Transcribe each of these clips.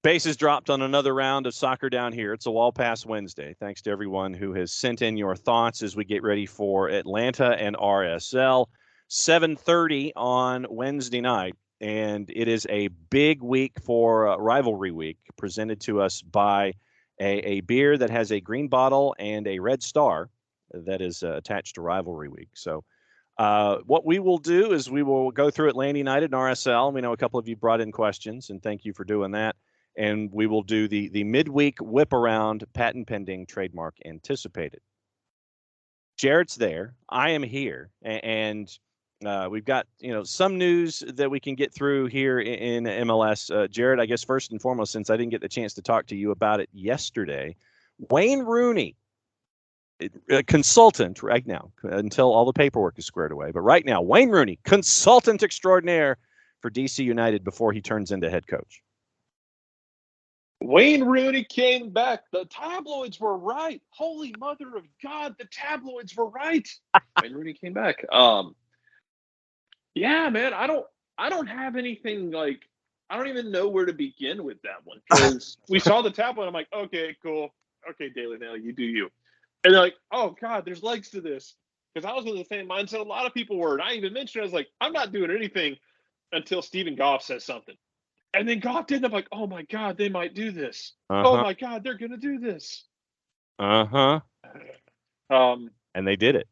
bases dropped on another round of soccer down here. It's a Wall Pass Wednesday. Thanks to everyone who has sent in your thoughts as we get ready for Atlanta and RSL. 7:30 on Wednesday night, and it is a big week for Rivalry Week, presented to us by a beer that has a green bottle and a red star that is attached to Rivalry Week. So what we will do is we will go through Atlanta United and RSL. We know a couple of you brought in questions, and thank you for doing that. And we will do the midweek Whiparound, patent pending, trademark anticipated. Jarrett's there. I am here. And we've got, some news that we can get through here in MLS. Jarrett, I guess first and foremost, since I didn't get the chance to talk to you about it yesterday, Wayne Rooney, a consultant right now until all the paperwork is squared away. But right now, Wayne Rooney, consultant extraordinaire for DC United before he turns into head coach. Wayne Rooney came back. The tabloids were right. Holy mother of God, the tabloids were right. Wayne Rooney came back. Yeah, man, I don't have anything I don't even know where to begin with that one, because we saw the tabloid. I'm like, okay, cool. Okay, Daily Mail, you do you. And they're like, oh God, there's legs to this. Because I was in the same mindset a lot of people were. And I even mentioned, I was like, I'm not doing anything until Stephen Goff says something. And then Goff did. I'm like, oh my God, they might do this. Oh my God, they're gonna do this. And they did it.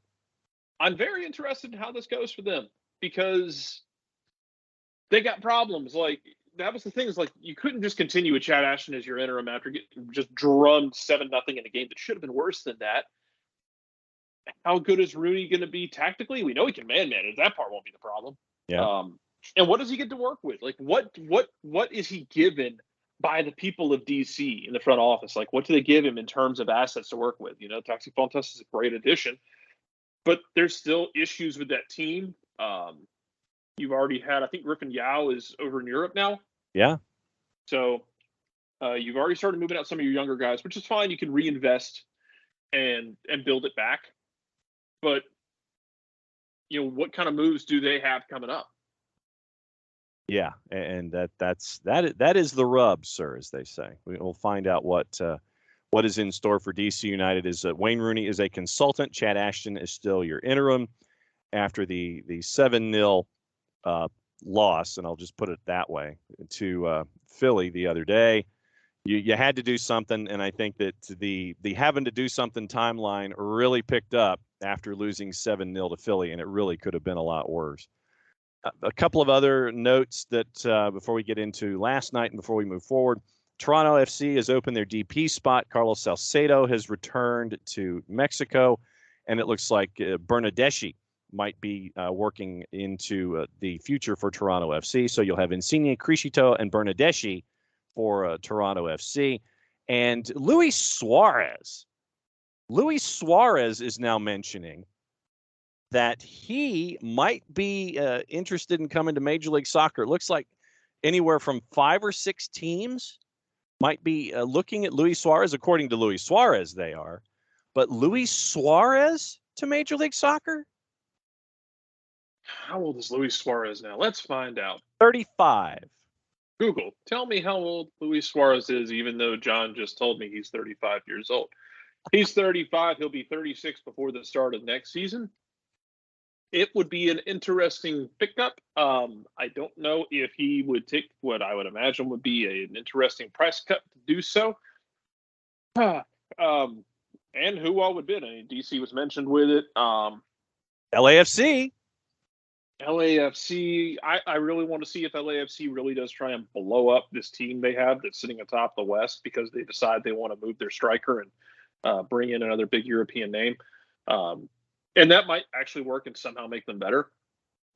I'm very interested in how this goes for them, because they got problems. That was the thing, is you couldn't just continue with Chad Ashton as your interim after getting just drummed 7-0 in a game that should have been worse than that. How good is Rooney going to be tactically? We know he can man-manage. That part won't be the problem. Yeah. And what does he get to work with? What is he given by the people of DC in the front office? What do they give him in terms of assets to work with? Taxi Fontes is a great addition, but there's still issues with that team. You've already had, I think Griffin Yao is over in Europe now. Yeah. So you've already started moving out some of your younger guys, which is fine. You can reinvest and build it back. But, what kind of moves do they have coming up? Yeah, and that is the rub, sir, as they say. We'll find out what is in store for DC United. Is Wayne Rooney is a consultant. Chad Ashton is still your interim after the 7-0 loss, and I'll just put it that way, to Philly the other day. You had to do something, and I think that the having to do something timeline really picked up after losing 7-0 to Philly, and it really could have been a lot worse. A couple of other notes that before we get into last night and before we move forward. Toronto FC has opened their DP spot. Carlos Salcedo has returned to Mexico, and it looks like Bernadeschi might be working into the future for Toronto FC. So you'll have Insigne, Criscito, and Bernadeschi for Toronto FC. And Luis Suarez is now mentioning that he might be interested in coming to Major League Soccer. It looks like anywhere from 5 or 6 teams might be looking at Luis Suarez. According to Luis Suarez, they are. But Luis Suarez to Major League Soccer? How old is Luis Suarez now? Let's find out. 35. Google, tell me how old Luis Suarez is, even though John just told me he's 35 years old. He's 35. He'll be 36 before the start of next season. It would be an interesting pickup. I don't know if he would take what I would imagine would be an interesting price cut to do so. And who all would bid? I mean, DC was mentioned with it. LAFC. I really want to see if LAFC really does try and blow up this team they have that's sitting atop the West, because they decide they want to move their striker and bring in another big European name. And that might actually work and somehow make them better.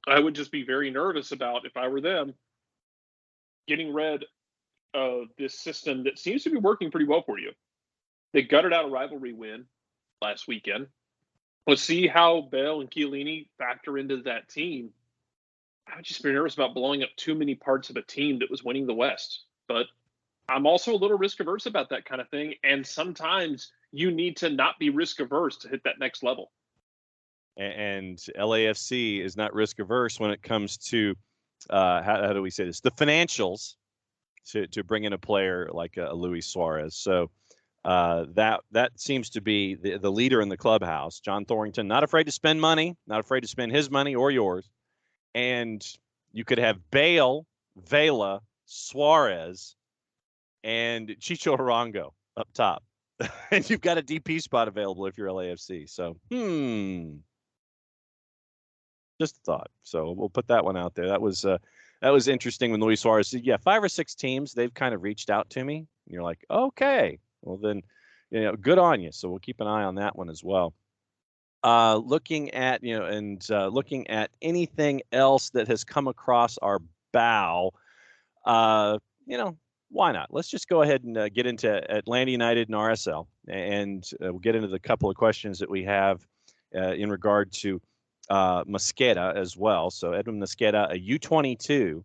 I would just be very nervous about, if I were them, getting rid of this system that seems to be working pretty well for you. They gutted out a rivalry win last weekend. Let's see how Bale and Chiellini factor into that team. I would just be nervous about blowing up too many parts of a team that was winning the West. But I'm also a little risk averse about that kind of thing. And sometimes you need to not be risk averse to hit that next level. And LAFC is not risk averse when it comes to how do we say this? The financials to bring in a player like Luis Suarez. So that seems to be the leader in the clubhouse. John Thorrington, not afraid to spend money, not afraid to spend his money or yours. And you could have Bale, Vela, Suarez, and Chicho Arango up top. And you've got a DP spot available if you're LAFC. So, just a thought. So we'll put that one out there. That was interesting when Luis Suarez said, yeah, 5 or 6 teams, they've kind of reached out to me. And you're like, okay, well then, good on you. So we'll keep an eye on that one as well. Looking at, looking at anything else that has come across our bow, why not? Let's just go ahead and get into Atlanta United and RSL, and we'll get into the couple of questions that we have in regard to Mosqueda as well. So Edwin Mosqueda, a U22,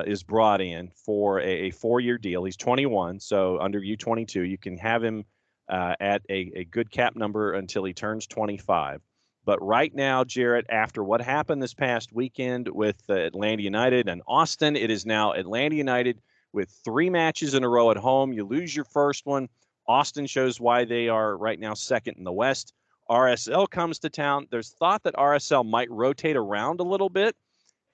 is brought in for a 4-year deal. He's 21, so under U22, you can have him at a good cap number until he turns 25. But right now, Jarrett, after what happened this past weekend with Atlanta United and Austin, it is now Atlanta United with 3 matches in a row at home. You lose your first one. Austin shows why they are right now second in the West. RSL comes to town. There's thought that RSL might rotate around a little bit.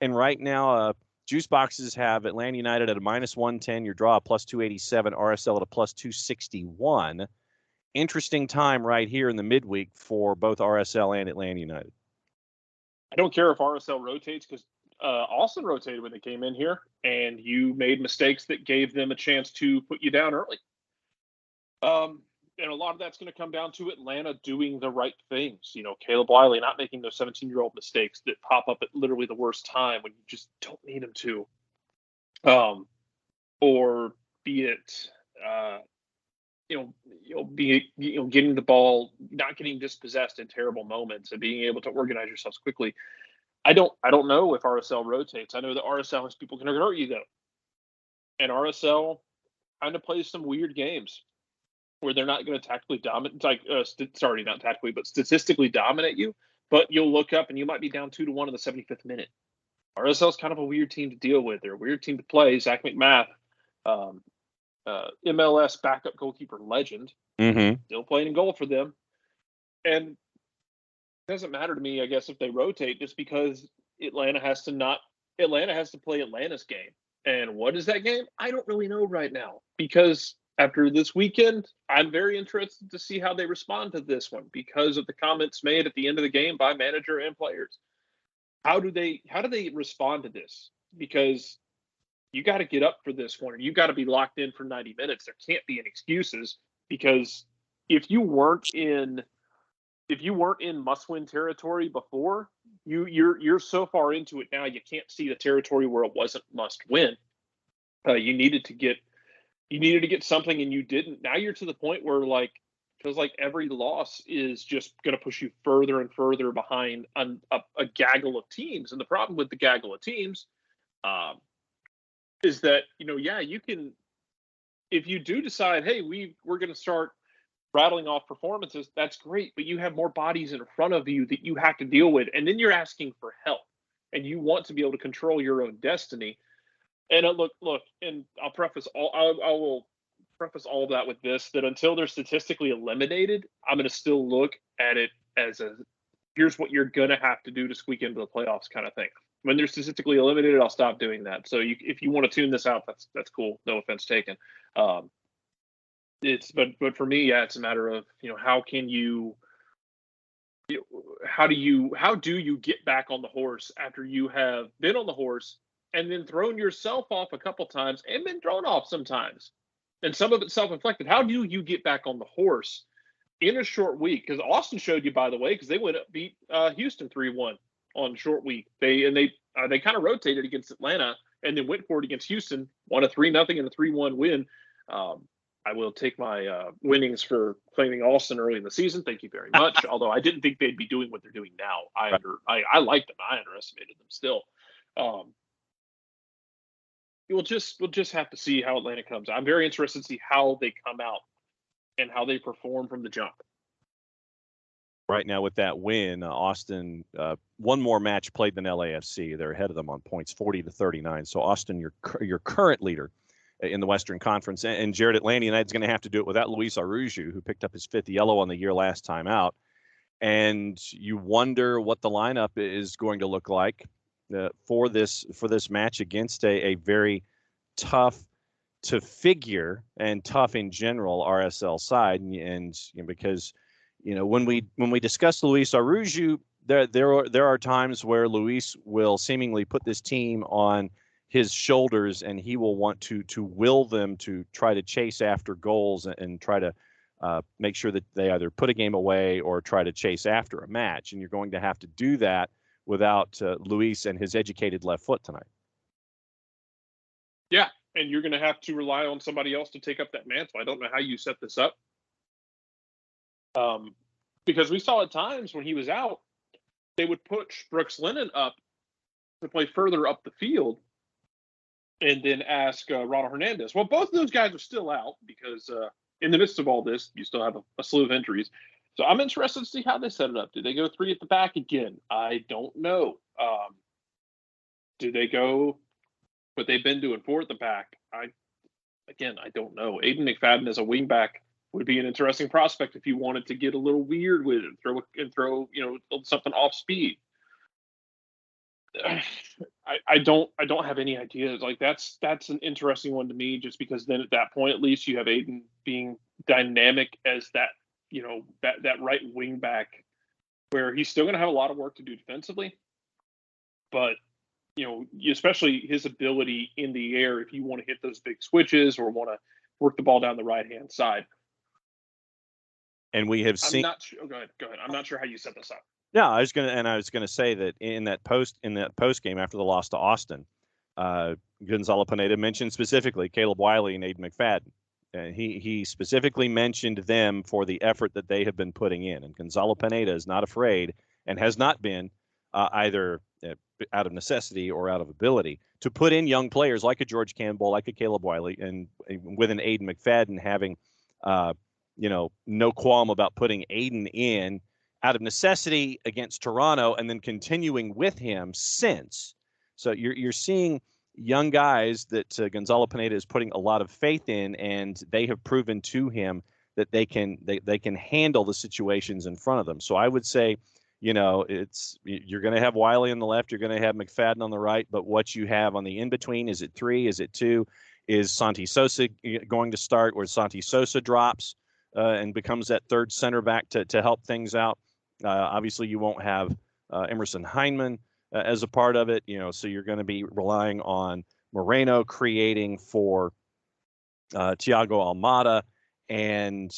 And right now, juice boxes have Atlanta United at a -110, your draw a +287, RSL at a +261. Interesting time right here in the midweek for both RSL and Atlanta United. I don't care if RSL rotates because Austin rotated when they came in here, and you made mistakes that gave them a chance to put you down early. And a lot of that's going to come down to Atlanta doing the right things. Caleb Wiley not making those 17-year-old mistakes that pop up at literally the worst time when you just don't need them to. Or be it, getting the ball, not getting dispossessed in terrible moments, and being able to organize yourselves quickly. I don't know if RSL rotates. I know that RSL has people going to hurt you though, and RSL kind of plays some weird games where they're not going to tactically dominate, not tactically, but statistically dominate you. But you'll look up and you might be down 2-1 in the 75th minute. RSL is kind of a weird team to deal with. They're a weird team to play. Zach McMath, MLS backup goalkeeper legend, still playing in goal for them. And it doesn't matter to me, I guess, if they rotate, just because Atlanta has to play Atlanta's game. And what is that game? I don't really know right now, because after this weekend, I'm very interested to see how they respond to this one because of the comments made at the end of the game by manager and players. How do they respond to this? Because you got to get up for this one, and you got to be locked in for 90 minutes. There can't be any excuses, because if you weren't in must-win territory before, you're so far into it now, you can't see the territory where it wasn't must-win. You needed to get something, and you didn't. Now you're to the point where feels like every loss is just going to push you further and further behind a gaggle of teams. And the problem with the gaggle of teams is that, you can, if you do decide, hey, we're going to start rattling off performances, that's great, but you have more bodies in front of you that you have to deal with, and then you're asking for help, and you want to be able to control your own destiny. And look, and I will preface all of that with this, that until they're statistically eliminated, I'm going to still look at it as here's what you're going to have to do to squeak into the playoffs kind of thing. When they're statistically eliminated, I'll stop doing that. So if you want to tune this out, that's cool. No offense taken. But for me, it's a matter of, how do you get back on the horse after you have been on the horse and then thrown yourself off a couple times and been thrown off sometimes, and some of it self-inflicted? How do you get back on the horse in a short week? Because Austin showed you, by the way, because they went up, beat Houston 3-1 on short week. They kind of rotated against Atlanta and then went for it against Houston, won a 3-0 and a 3-1 win. I will take my winnings for claiming Austin early in the season. Thank you very much. Although I didn't think they'd be doing what they're doing now. I liked them. I underestimated them still. We'll just have to see how Atlanta comes. I'm very interested to see how they come out and how they perform from the jump. Right now, with that win, Austin, one more match played than LAFC. They're ahead of them on points, 40-39. So Austin, your current leader, in the Western Conference. And Jarrett Atlanta United's going to have to do it without Luis Araujo, who picked up his 5th yellow on the year last time out. And you wonder what the lineup is going to look like for this match against a very tough to figure and tough in general RSL side. And because when we discuss Luis Araujo, there are times where Luis will seemingly put this team on his shoulders, and he will want to will them to try to chase after goals and try to make sure that they either put a game away or try to chase after a match. And you're going to have to do that without Luis and his educated left foot tonight. Yeah, and you're going to have to rely on somebody else to take up that mantle. I don't know how you set this up. Because we saw at times when he was out, they would push Brooks Lennon up to play further up the field and then ask Ronald Hernandez. Well, both of those guys are still out because in the midst of all this, you still have a slew of injuries. So I'm interested to see how they set it up. Do they go 3 at the back again? I don't know. Do they go what they've been doing 4 at the back? I don't know. Aiden McFadden as a wingback would be an interesting prospect if you wanted to get a little weird with it and throw something off speed. I don't have any ideas. Like that's an interesting one to me, just because then at that point at least you have Aiden being dynamic as that that right wing back, where he's still going to have a lot of work to do defensively, but especially his ability in the air if you want to hit those big switches or want to work the ball down the right hand side. And we have seen. I'm not sure. Go ahead. I'm not sure how you set this up. Yeah, I was gonna say that in that post game after the loss to Austin, Gonzalo Pineda mentioned specifically Caleb Wiley and Aiden McFadden. He specifically mentioned them for the effort that they have been putting in, and Gonzalo Pineda is not afraid and has not been either out of necessity or out of ability to put in young players like a George Campbell, like a Caleb Wiley, and with an Aiden McFadden having no qualm about putting Aiden in out of necessity against Toronto and then continuing with him since. So you're seeing young guys that Gonzalo Pineda is putting a lot of faith in, and they have proven to him that they can handle the situations in front of them. So I would say, you're going to have Wiley on the left, you're going to have McFadden on the right, but what you have on the in-between, is it 3, is it 2? Is Santi Sosa going to start, or Santi Sosa drops and becomes that third center back to help things out? Obviously, you won't have Emerson Heineman as a part of it, so you're going to be relying on Moreno creating for Thiago Almada, and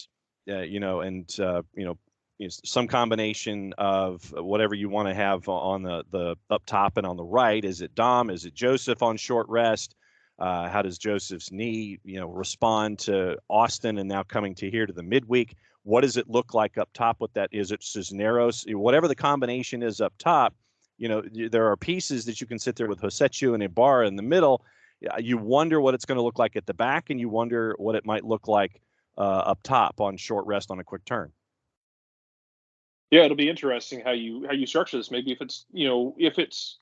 some combination of whatever you want to have on the up top and on the right. Is it Dom? Is it Joseph on short rest? How does Joseph's knee, respond to Austin and now coming to here to the midweek? What does it look like up top with that? Is it Cisneros? Whatever the combination is up top, there are pieces that you can sit there with Josechu and Ibarra in the middle. You wonder what it's going to look like at the back, and you wonder what it might look like up top on short rest on a quick turn. Yeah, it'll be interesting how you structure this. Maybe if it's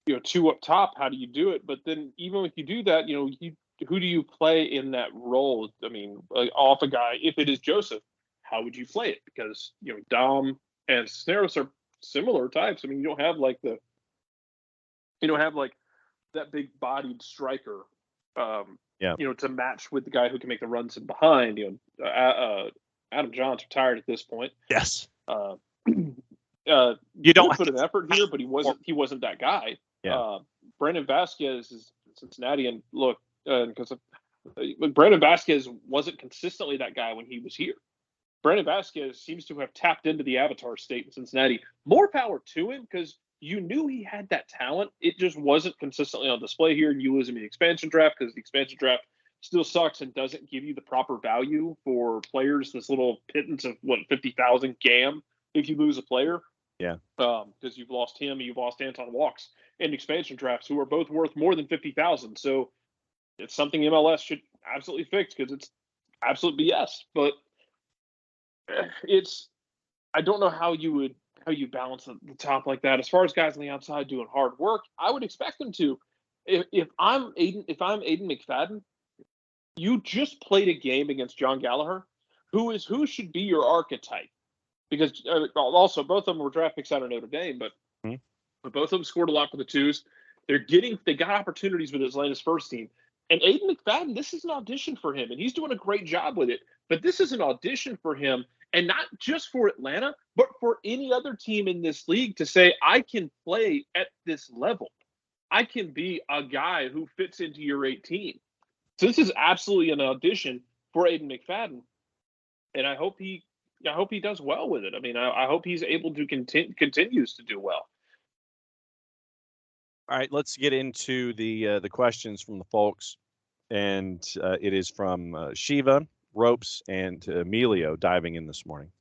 2 up top, how do you do it? But then even if you do that, who do you play in that role? I mean, like off a guy, if it is Joseph, how would you play it? Because Dom and Cisneros are similar types. I mean, you don't have that big bodied striker, to match with the guy who can make the runs in behind. Adam John's retired at this point. Yes. You don't put an effort here, but he wasn't that guy. Yeah. Brandon Vasquez is Cincinnati, and look, because Brandon Vasquez wasn't consistently that guy when he was here. Brandon Vasquez seems to have tapped into the avatar state in Cincinnati. More power to him, because you knew he had that talent. It just wasn't consistently on display here. And you lose him in the expansion draft, because the expansion draft still sucks and doesn't give you the proper value for players. This little pittance of 50,000 GAM if you lose a player. Yeah. Because you've lost him, you've lost Anton Walks in expansion drafts, who are both worth more than 50,000. So it's something MLS should absolutely fix, because it's absolute BS. But I don't know how you balance the top like that. As far as guys on the outside doing hard work, I would expect them to. If I'm Aiden McFadden, you just played a game against John Gallagher, who should be your archetype. Because also both of them were draft picks out of Notre Dame, but both of them scored a lot for the twos. They got opportunities with Atlanta's first team. And Aiden McFadden, this is an audition for him, and he's doing a great job with it. But this is an audition for him, and not just for Atlanta, but for any other team in this league to say, I can play at this level. I can be a guy who fits into your 18. So this is absolutely an audition for Aiden McFadden, and I hope he does well with it. I mean, I hope he's able to continues to do well. All right, let's get into the questions from the folks, and it is from Shiva, Ropes, and Emilio diving in this morning.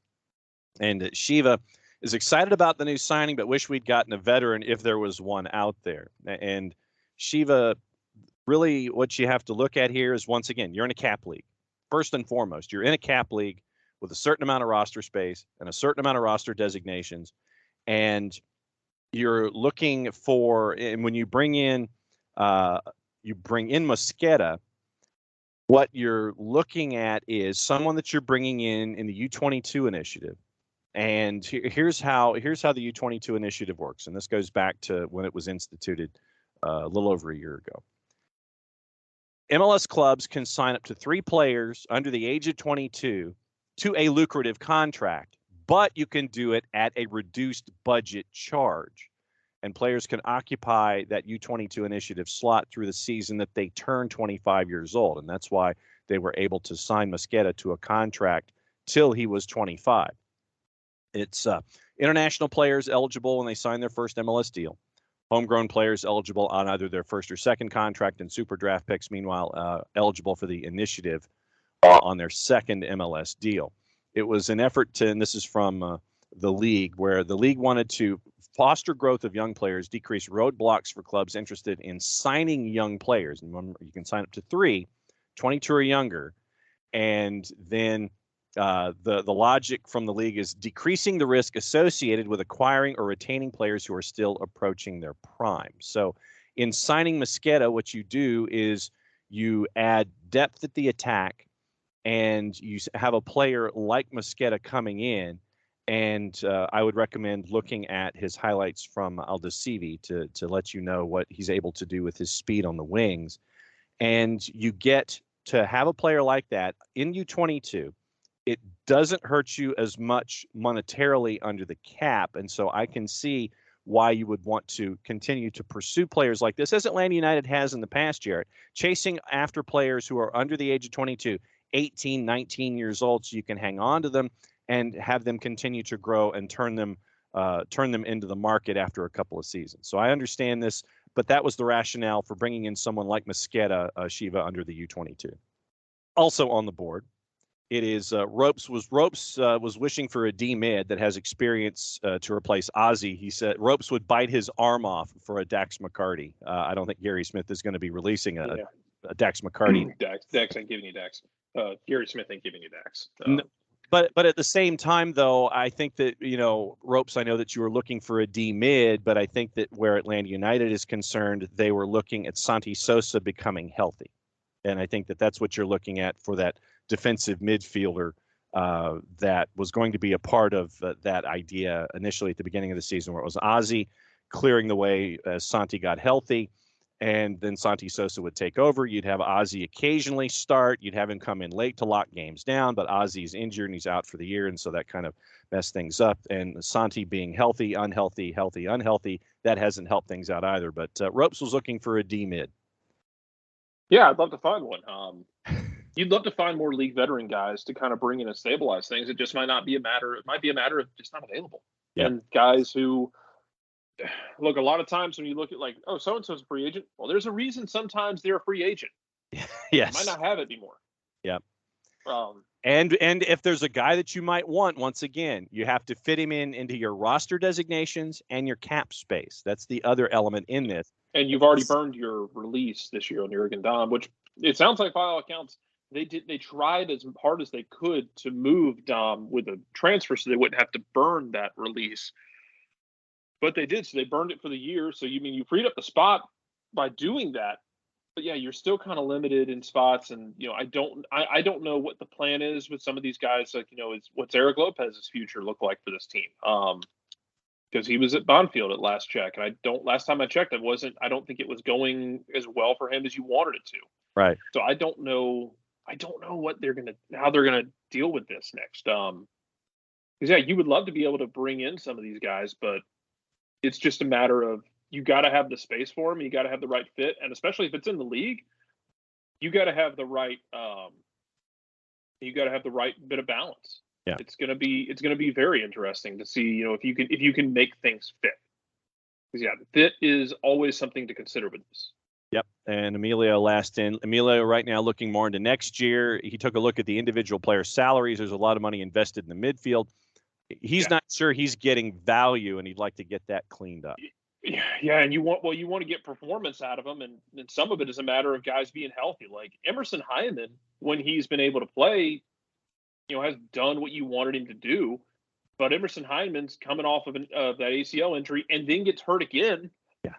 And Shiva is excited about the new signing, but wish we'd gotten a veteran if there was one out there. And Shiva, really what you have to look at here is, once again, you're in a cap league. First and foremost, you're in a cap league with a certain amount of roster space and a certain amount of roster designations, and you're looking for, and when you bring in Mosqueda, what you're looking at is someone that you're bringing in the U22 initiative. And here's how the U22 initiative works. And this goes back to when it was instituted a little over a year ago. MLS clubs can sign up to 3 players under the age of 22 to a lucrative contract, but you can do it at a reduced budget charge. And players can occupy that U22 initiative slot through the season that they turn 25 years old. And that's why they were able to sign Mosqueda to a contract till he was 25. It's international players eligible when they sign their first MLS deal. Homegrown players eligible on either their first or second contract, and super draft picks, meanwhile, eligible for the initiative on their second MLS deal. It was an effort to, and this is from the league, where the league wanted to foster growth of young players, decrease roadblocks for clubs interested in signing young players. And remember, you can sign up to 3, 22 or younger. And then the logic from the league is decreasing the risk associated with acquiring or retaining players who are still approaching their prime. So in signing Mosqueda, what you do is you add depth at the attack, and you have a player like Mosqueda coming in. And I would recommend looking at his highlights from Aldosivi to let you know what he's able to do with his speed on the wings. And you get to have a player like that in U22. It doesn't hurt you as much monetarily under the cap. And so I can see why you would want to continue to pursue players like this, as Atlanta United has in the past, Jarrett, chasing after players who are under the age of 22, 18, 19 years old, so you can hang on to them and have them continue to grow and turn them into the market after a couple of seasons. So I understand this, but that was the rationale for bringing in someone like Mosqueda, Shiva, under the U22. Also on the board, it is Ropes was wishing for a D mid that has experience to replace Ozzy. He said Ropes would bite his arm off for a Dax McCarty. I don't think Gary Smith is going to be releasing a Dax McCarty. Dax ain't giving you Dax. Gary Smith ain't giving you Dax. No. But at the same time, though, I think that, Ropes, I know that you were looking for a D mid, but I think that where Atlanta United is concerned, they were looking at Santi Sosa becoming healthy. And I think that that's what you're looking at for that defensive midfielder that was going to be a part of that idea initially at the beginning of the season, where it was Ozzy clearing the way as Santi got healthy. And then Santi Sosa would take over. You'd have Ozzy occasionally start. You'd have him come in late to lock games down, but Ozzy's injured and he's out for the year, and so that kind of messed things up. And Santi being healthy, unhealthy, healthy, unhealthy, that hasn't helped things out either. But Ropes was looking for a D mid. Yeah, I'd love to find one. You'd love to find more league veteran guys to kind of bring in and stabilize things. It just might be a matter of just not available. Yep. And guys who look, a lot of times when you look at like, oh, so-and-so's a free agent. Well, there's a reason sometimes they're a free agent. Yes. Might not have it anymore. Yep. And if there's a guy that you might want, once again, you have to fit him into your roster designations and your cap space. That's the other element in this. And you've already burned your release this year on Jurgen Damm, which it sounds like by all accounts, they tried as hard as they could to move Damm with a transfer so they wouldn't have to burn that release. But they did, so they burned it for the year. So you freed up the spot by doing that. but yeah, you're still kind of limited in spots, and I don't know what the plan is with some of these guys. Like, what's Eric Lopez's future look like for this team? Because he was at Bonfield at last check, and last time I checked, I don't think it was going as well for him as you wanted it to. Right. So I don't know how they're gonna deal with this next. Because yeah, you would love to be able to bring in some of these guys, but it's just a matter of, you got to have the space for them. You got to have the right fit, and especially if it's in the league, you got to have the right bit of balance. Yeah. It's gonna be very interesting to see, if you can make things fit. Because yeah, fit is always something to consider with this. Yep. And Emilio last in. Emilio right now looking more into next year. He took a look at the individual player salaries. There's a lot of money invested in the midfield. He's not sure he's getting value, and he'd like to get that cleaned up. Yeah, and you want to get performance out of them, and some of it is a matter of guys being healthy. Like Emerson Hyman, when he's been able to play, has done what you wanted him to do. But Emerson Hyman's coming off of that ACL injury and then gets hurt again. Yeah.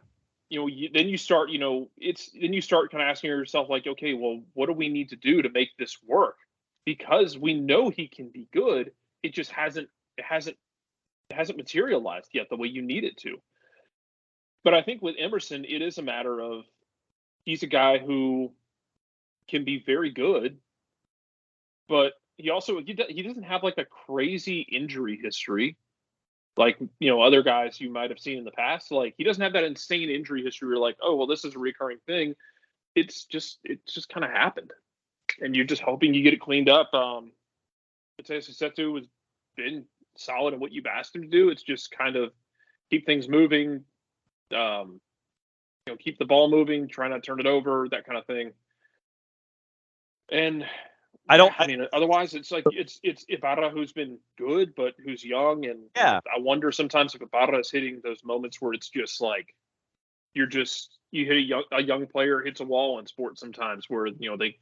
Then you start kind of asking yourself, like, okay, well, what do we need to do to make this work? Because we know he can be good. It just hasn't materialized yet the way you need it to. But I think with Emerson, it is a matter of, he's a guy who can be very good, but he doesn't have like a crazy injury history like other guys you might have seen in the past. Like, he doesn't have that insane injury history where you're like, oh well, this is a recurring thing. It just kind of happened, and you're just hoping you get it cleaned up. Mateus Setu has been solid in what you've asked him to do. It's just kind of keep things moving. Keep the ball moving, try not to turn it over, that kind of thing. And otherwise it's like it's Ibarra, who's been good but who's young, and I wonder sometimes if Ibarra is hitting those moments where it's just like you hit a young player hits a wall in sports sometimes, where they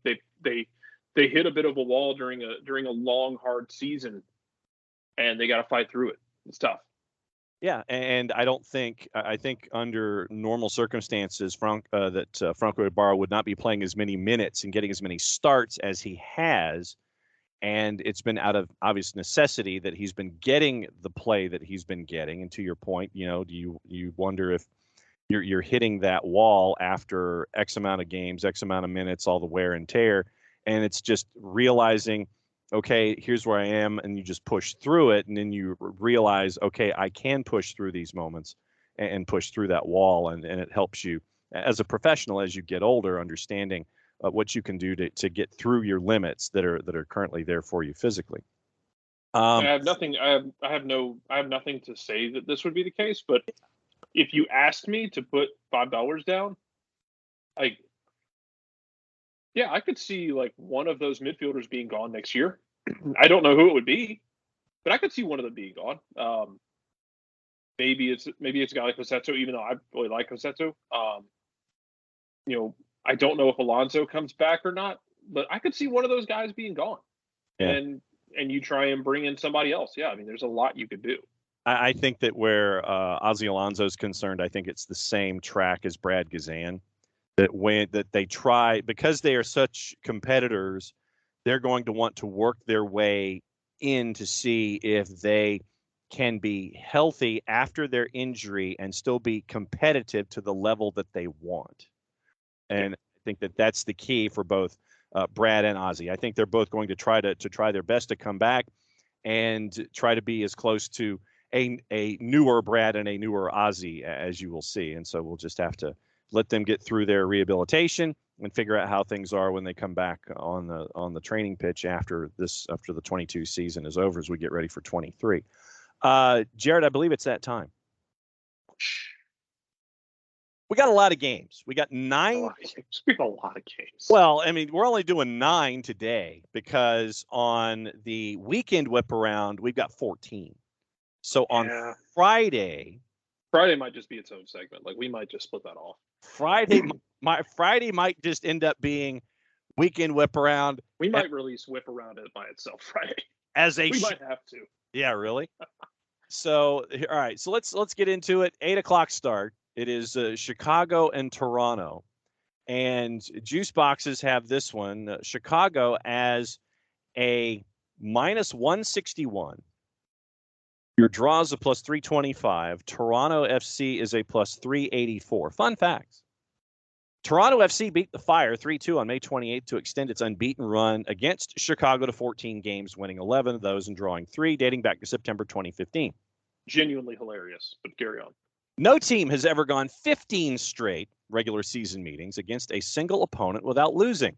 hit a bit of a wall during a long hard season, and they got to fight through it. It's tough. Yeah, and I think under normal circumstances, Franco Ibarra would not be playing as many minutes and getting as many starts as he has, and it's been out of obvious necessity that he's been getting the play that he's been getting. And to your point, do you wonder if you're hitting that wall after X amount of games, X amount of minutes, all the wear and tear, and it's just realizing, okay, here's where I am, and you just push through it, and then you realize, okay, I can push through these moments and push through that wall, and it helps you as a professional as you get older, understanding what you can do to get through your limits that are currently there for you physically. I have nothing. I have nothing to say that this would be the case, but if you asked me to put $5 down, I could see like one of those midfielders being gone next year. I don't know who it would be, but I could see one of them being gone. Maybe it's a guy like Cosetto, even though I really like Cosetto. I don't know if Alonso comes back or not, but I could see one of those guys being gone. Yeah. And you try and bring in somebody else. Yeah, there's a lot you could do. I think that where Ozzy Alonso is concerned, I think it's the same track as Brad Gazan. That they try, because they are such competitors, they're going to want to work their way in to see if they can be healthy after their injury and still be competitive to the level that they want. And I think that that's the key for both Brad and Ozzy. I think they're both going to try their best to come back and try to be as close to a newer Brad and a newer Ozzy as you will see. And so we'll just have to let them get through their rehabilitation and figure out how things are when they come back on the training pitch after the 22 season is over, as we get ready for 23. Jarrett, I believe it's that time. We got a lot of games. We got 9. We got a lot of games. Well, we're only doing 9 today because on the weekend whip around, we've got 14. So on Friday might just be its own segment. Like, we might just split that off. Friday might just end up being weekend whip around. We might release whip around it by itself Friday. We might have to. Yeah, really. So all right. So let's get into it. 8:00 start. It is Chicago and Toronto. And juice boxes have this one, Chicago as a minus 161. Your draw is a plus 325. Toronto FC is a plus 384. Fun facts. Toronto FC beat the Fire 3-2 on May 28th to extend its unbeaten run against Chicago to 14 games, winning 11 of those and drawing 3, dating back to September 2015. Genuinely hilarious, but carry on. No team has ever gone 15 straight regular season meetings against a single opponent without losing.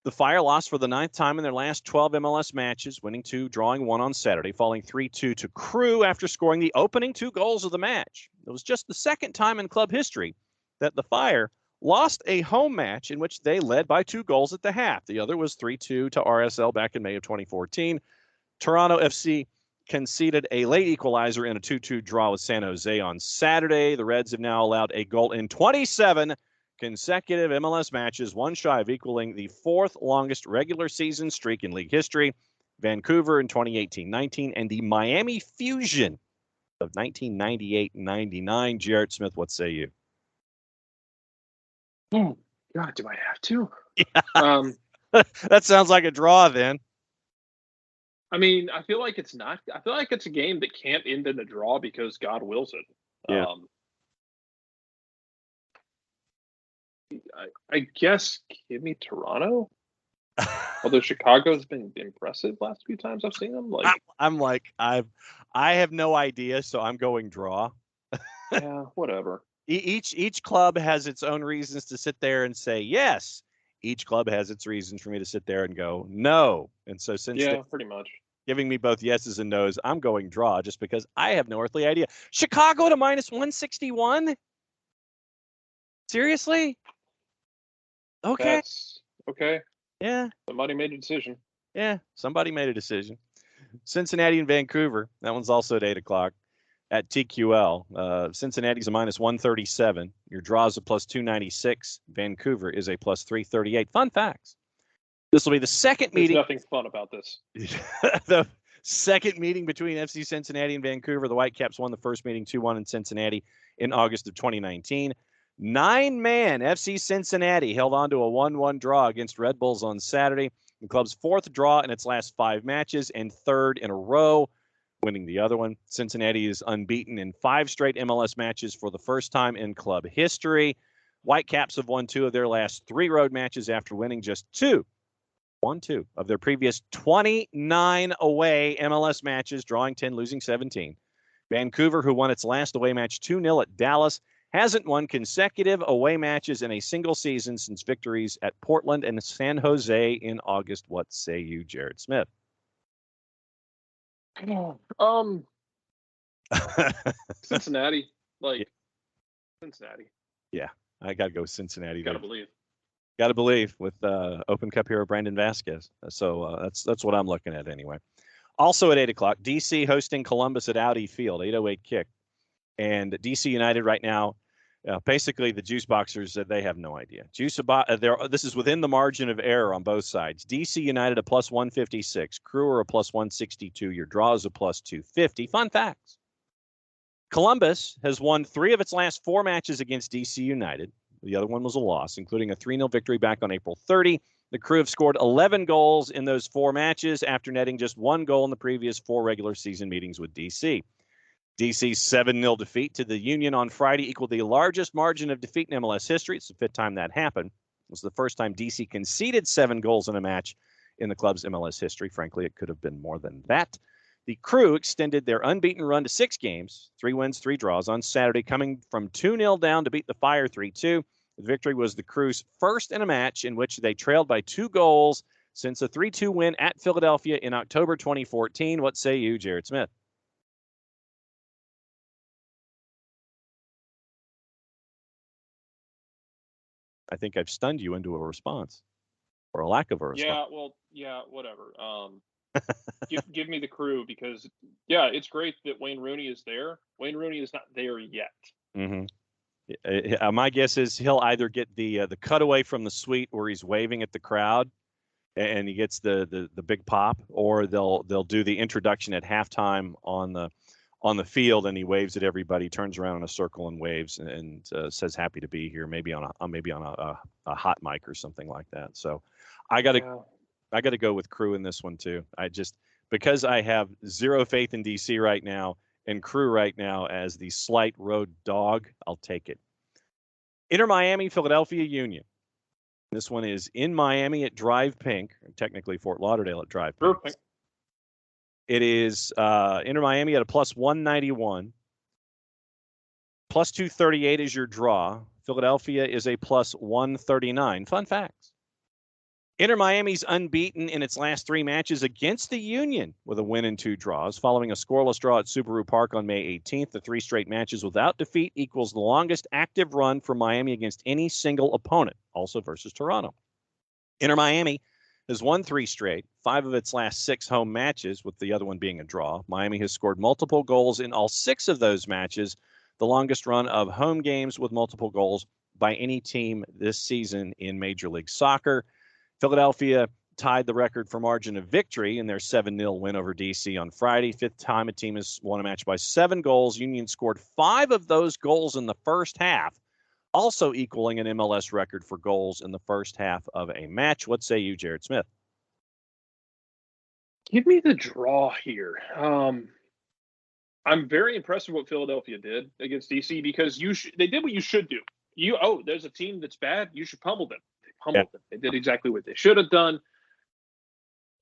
The Fire lost for the 9th time in their last 12 MLS matches, winning 2, drawing 1 on Saturday, falling 3-2 to Crew after scoring the opening 2 goals of the match. It was just the second time in club history that the Fire lost a home match in which they led by 2 goals at the half. The other was 3-2 to RSL back in May of 2014. Toronto FC conceded a late equalizer in a 2-2 draw with San Jose on Saturday. The Reds have now allowed a goal in 27 consecutive MLS matches, one shy of equaling the 4th longest regular season streak in league history. Vancouver in 2018-19 and the Miami Fusion of 1998-99. Jarrett Smith, what say you? Oh, God, do I have to? Yeah. That sounds like a draw then. I mean, I feel like it's not. I feel like it's a game that can't end in a draw because God wills it. Yeah. I guess give me Toronto. Although Chicago's been impressive last few times I've seen them. I have no idea, so I'm going draw. Yeah, whatever. Each club has its own reasons to sit there and say yes. Each club has its reasons for me to sit there and go no. And so since pretty much giving me both yeses and nos, I'm going draw just because I have no earthly idea. Chicago to minus 161? Seriously? Okay. That's okay. Yeah. Somebody made a decision. Yeah, somebody made a decision. Cincinnati and Vancouver. That one's also at 8 o'clock at TQL. Cincinnati's a minus 137. Your draw is a plus 296. Vancouver is a plus 338. Fun facts. This will be the second meeting. There's nothing fun about this. The second meeting between FC Cincinnati and Vancouver. The Whitecaps won the first meeting 2-1 in Cincinnati in August of 2019. 9-man FC Cincinnati held on to a 1-1 draw against Red Bulls on Saturday. The club's 4th draw in its last 5 matches and 3rd in a row, winning the other one. Cincinnati is unbeaten in 5 straight MLS matches for the first time in club history. Whitecaps have won 2 of their last 3 road matches after winning just 2 of their previous 29 away MLS matches, drawing 10, losing 17. Vancouver, who won its last away match 2-0 at Dallas, hasn't won consecutive away matches in a single season since victories at Portland and San Jose in August. What say you, Jarrett Smith? Cincinnati. Cincinnati. Yeah, I got to go with Cincinnati. Got to believe with Open Cup hero Brandon Vasquez. So that's what I'm looking at anyway. Also at 8 o'clock, DC hosting Columbus at Audi Field, 8:08 kick. And DC United right now, basically the juice boxers, they have no idea. This is within the margin of error on both sides. DC United a plus 156, Crew are a plus 162, your draw is a plus 250. Fun facts. Columbus has won 3 of its last 4 matches against DC United. The other one was a loss, including a 3-0 victory back on April 30. The Crew have scored 11 goals in those 4 matches after netting just 1 goal in the previous 4 regular season meetings with DC. DC's 7-0 defeat to the Union on Friday equaled the largest margin of defeat in MLS history. It's the 5th time that happened. It was the first time DC conceded 7 goals in a match in the club's MLS history. Frankly, it could have been more than that. The Crew extended their unbeaten run to 6 games, 3 wins, 3 draws on Saturday, coming from 2-0 down to beat the Fire 3-2. The victory was the Crew's first in a match in which they trailed by 2 goals since a 3-2 win at Philadelphia in October 2014. What say you, Jarrett Smith? I think I've stunned you into a response or a lack of a response. Whatever. Give me the Crew because, it's great that Wayne Rooney is there. Wayne Rooney is not there yet. Mm-hmm. My guess is he'll either get the cutaway from the suite where he's waving at the crowd and he gets the big pop, or they'll do the introduction at halftime on on the field, and he waves at everybody, turns around in a circle and waves, and says happy to be here, maybe on a hot mic or something like that. So I got to go with Crew in this one too. Because I have zero faith in DC right now and Crew right now as the slight road dog, I'll take it. Inter Miami, Philadelphia Union. This one is in Miami at Drive Pink, or technically Fort Lauderdale at Drive Pink. Perfect. It is Inter Miami at a plus 191. Plus 238 is your draw. Philadelphia is a plus 139. Fun facts. Inter Miami's unbeaten in its last 3 matches against the Union with a win and 2 draws. Following a scoreless draw at Subaru Park on May 18th, the 3 straight matches without defeat equals the longest active run for Miami against any single opponent, also versus Toronto. Inter Miami has won 3 straight, 5 of its last 6 home matches, with the other one being a draw. Miami has scored multiple goals in all 6 of those matches, the longest run of home games with multiple goals by any team this season in Major League Soccer. Philadelphia tied the record for margin of victory in their 7-0 win over DC on Friday. 5th time a team has won a match by 7 goals. Union scored 5 of those goals in the first half, also equaling an MLS record for goals in the first half of a match. What say you, Jarrett Smith? Give me the draw here. I'm very impressed with what Philadelphia did against DC because they did what you should do. There's a team that's bad, you should pummel them. They pummeled them. They did exactly what they should have done.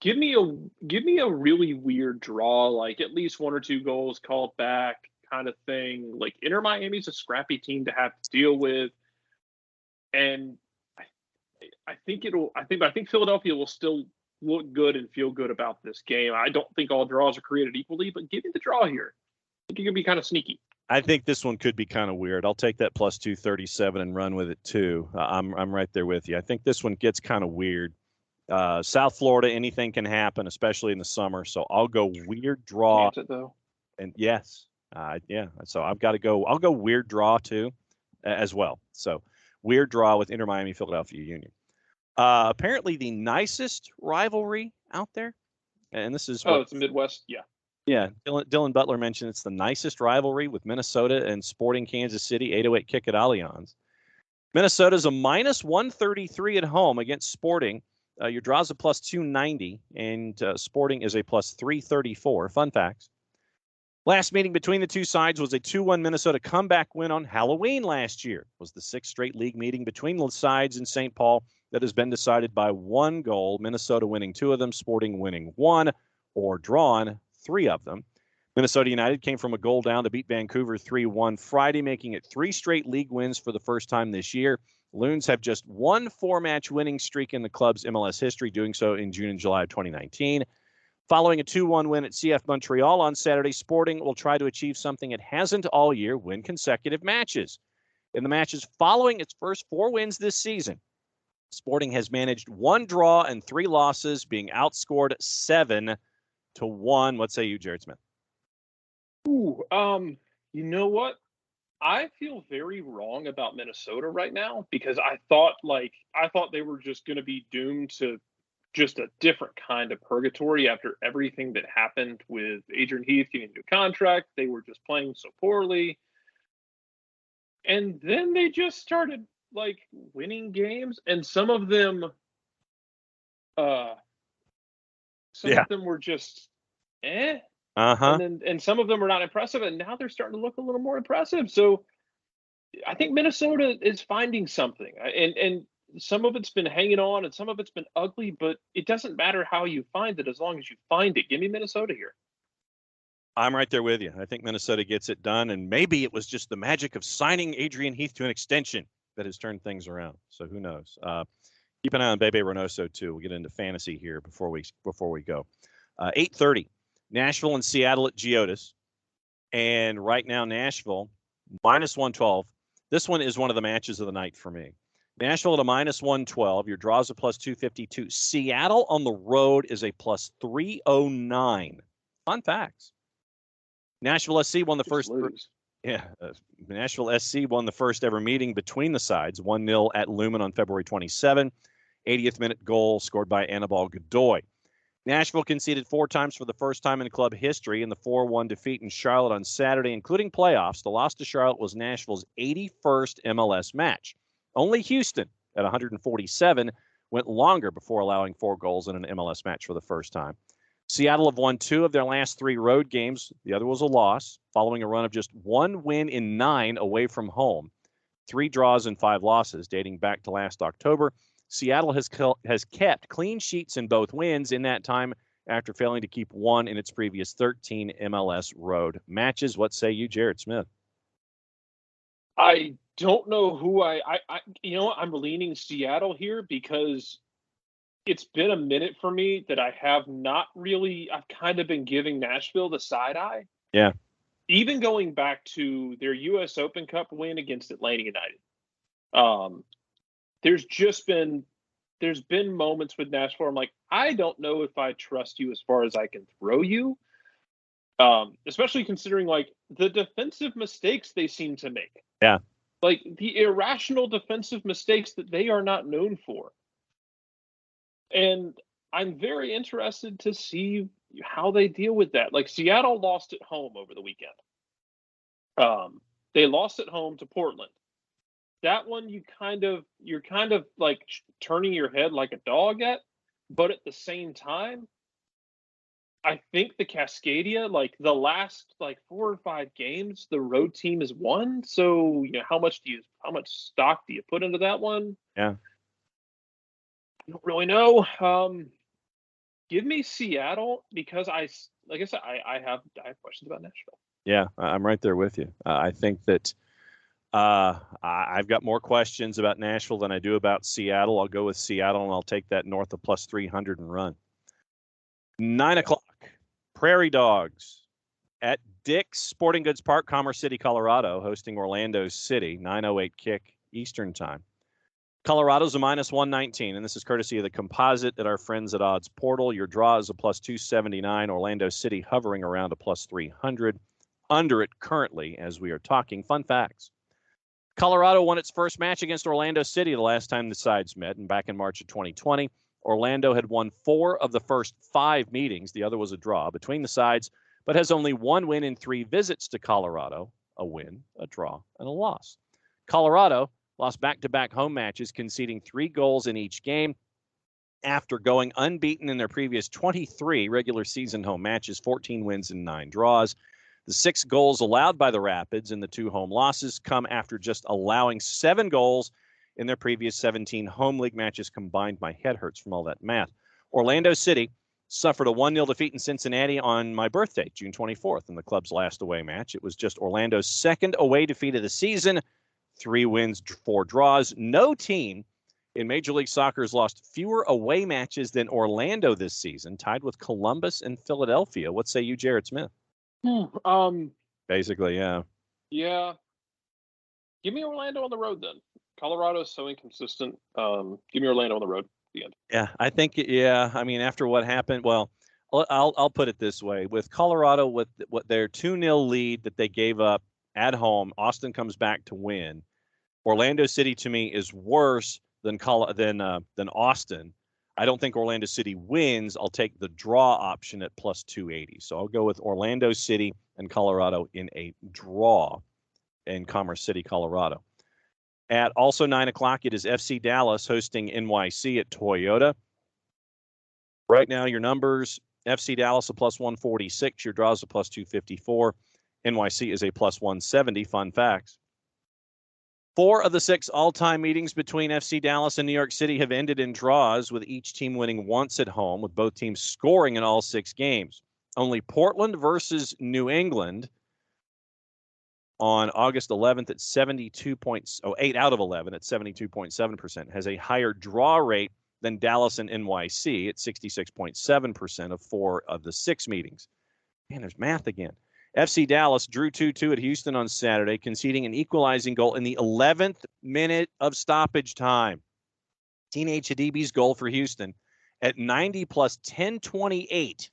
Give me a really weird draw, like at least 1 or 2 goals called back kind of thing. Like Inter Miami's a scrappy team to have to deal with. And I think Philadelphia will still look good and feel good about this game. I don't think all draws are created equally, but give me the draw here. I think you can be kind of sneaky. I think this one could be kind of weird. I'll take that plus 237 and run with it too. I'm right there with you. I think this one gets kind of weird. South Florida, anything can happen, especially in the summer. So I'll go weird draw. Chance it, though. And yes, yeah. So I'll go weird draw too, as well. So weird draw with Inter Miami, Philadelphia Union. Apparently the nicest rivalry out there, and this is it's the Midwest, yeah. Yeah, Dylan Butler mentioned it's the nicest rivalry with Minnesota and Sporting Kansas City, 808 kick at Allianz. Minnesota's a minus 133 at home against Sporting. Your draw's a plus 290, and Sporting is a plus 334. Fun facts. Last meeting between the two sides was a 2-1 Minnesota comeback win on Halloween last year. It was the 6th straight league meeting between the sides in St. Paul that has been decided by 1 goal, Minnesota winning 2 of them, Sporting winning 1, or drawn 3 of them. Minnesota United came from a goal down to beat Vancouver 3-1 Friday, making it 3 straight league wins for the first time this year. Loons have just 1 4-match winning streak in the club's MLS history, doing so in June and July of 2019. Following a 2-1 win at CF Montreal on Saturday, Sporting will try to achieve something it hasn't all year, win consecutive matches. In the matches following its first 4 wins this season, Sporting has managed 1 draw and 3 losses, being outscored 7-1. What say you, Jarrett Smith? Ooh, you know what? I feel very wrong about Minnesota right now because I thought they were just going to be doomed to just a different kind of purgatory after everything that happened with Adrian Heath getting a new contract. They were just playing so poorly. And then they just started winning games, and some of them of them were just and some of them are not impressive, and now they're starting to look a little more impressive. So I think Minnesota is finding something, and some of it's been hanging on and some of it's been ugly, but it doesn't matter how you find it as long as you find it. Give me Minnesota here. I'm right there with you. I think Minnesota gets it done, and maybe it was just the magic of signing Adrian Heath to an extension that has turned things around. So who knows? Keep an eye on Bebe Reynoso too. We'll get into fantasy here before we go. 8:30, Nashville and Seattle at Geodis, and right now Nashville minus 112. This one is one of the matches of the night for me. Nashville at a minus 112. Your draw's a plus 252. Seattle on the road is a plus 309. Fun facts. Nashville SC won the first. Nashville SC won the first ever meeting between the sides, 1-0 at Lumen on February 27. 80th minute goal scored by Anibal Godoy. Nashville conceded 4 times for the first time in club history in the 4-1 defeat in Charlotte on Saturday, including playoffs. The loss to Charlotte was Nashville's 81st MLS match. Only Houston, at 147, went longer before allowing 4 goals in an MLS match for the first time. Seattle have won 2 of their last 3 road games. The other was a loss, following a run of just 1 win in 9 away from home. 3 draws and 5 losses dating back to last October. Seattle has kept clean sheets in both wins in that time after failing to keep 1 in its previous 13 MLS road matches. What say you, Jarrett Smith? I don't know who I'm leaning Seattle here because it's been a minute for me that I've kind of been giving Nashville the side eye. Yeah. Even going back to their U.S. Open Cup win against Atlanta United. There's been moments with Nashville where I'm like, I don't know if I trust you as far as I can throw you. Especially considering like the defensive mistakes they seem to make. Yeah. Like the irrational defensive mistakes that they are not known for. And I'm very interested to see how they deal with that. Like Seattle lost at home over the weekend. They lost at home to Portland. That one you're kind of like turning your head like a dog at, but at the same time, I think the Cascadia, like the last like 4 or 5 games, the road team has won. So how much stock do you put into that one? Yeah, I don't really know. Give me Seattle because I have questions about Nashville. Yeah, I'm right there with you. I think that I've got more questions about Nashville than I do about Seattle. I'll go with Seattle, and I'll take that north of plus 300 and run. 9 o'clock, Prairie Dogs at Dick's Sporting Goods Park, Commerce City, Colorado, hosting Orlando City, 9:08 kick Eastern time. Colorado's a minus 119, and this is courtesy of the composite at our friends at Odds Portal. Your draw is a plus 279. Orlando City hovering around a plus 300. Under it currently as we are talking. Fun facts. Colorado won its first match against Orlando City the last time the sides met, and back in March of 2020. Orlando had won 4 of the first 5 meetings. The other was a draw between the sides, but has only 1 win in 3 visits to Colorado, a win, a draw, and a loss. Colorado lost back-to-back home matches, conceding 3 goals in each game after going unbeaten in their previous 23 regular season home matches, 14 wins and 9 draws. The 6 goals allowed by the Rapids in the 2 home losses come after just allowing 7 goals in their previous 17 home league matches combined. My head hurts from all that math. Orlando City suffered a 1-0 defeat in Cincinnati on my birthday, June 24th, in the club's last away match. It was just Orlando's second away defeat of the season, 3 wins, 4 draws. No team in Major League Soccer has lost fewer away matches than Orlando this season, tied with Columbus and Philadelphia. What say you, Jarrett Smith? Basically, yeah. Yeah. Give me Orlando on the road then. Colorado is so inconsistent. Give me Orlando on the road at the end. Yeah, I think, yeah. I mean, after what happened, well, I'll put it this way. With Colorado, with their 2-0 lead that they gave up at home, Austin comes back to win. Orlando City, to me, is worse than Austin. I don't think Orlando City wins. I'll take the draw option at plus 280. So I'll go with Orlando City and Colorado in a draw in Commerce City, Colorado. At also 9 o'clock, it is FC Dallas hosting NYC at Toyota. Right now, your numbers, FC Dallas a plus 146. Your draws a plus 254. NYC is a plus 170. Fun facts. 4 of the 6 all-time meetings between FC Dallas and New York City have ended in draws, with each team winning once at home, with both teams scoring in all 6 games. Only Portland versus New England on August 11th at 8 out of 11 at 72.7% has a higher draw rate than Dallas and NYC at 66.7% of 4 of the 6 meetings. Man, there's math again. FC Dallas drew 2-2 at Houston on Saturday, conceding an equalizing goal in the 11th minute of stoppage time. Teenage Hadibi's goal for Houston at 90 plus 1028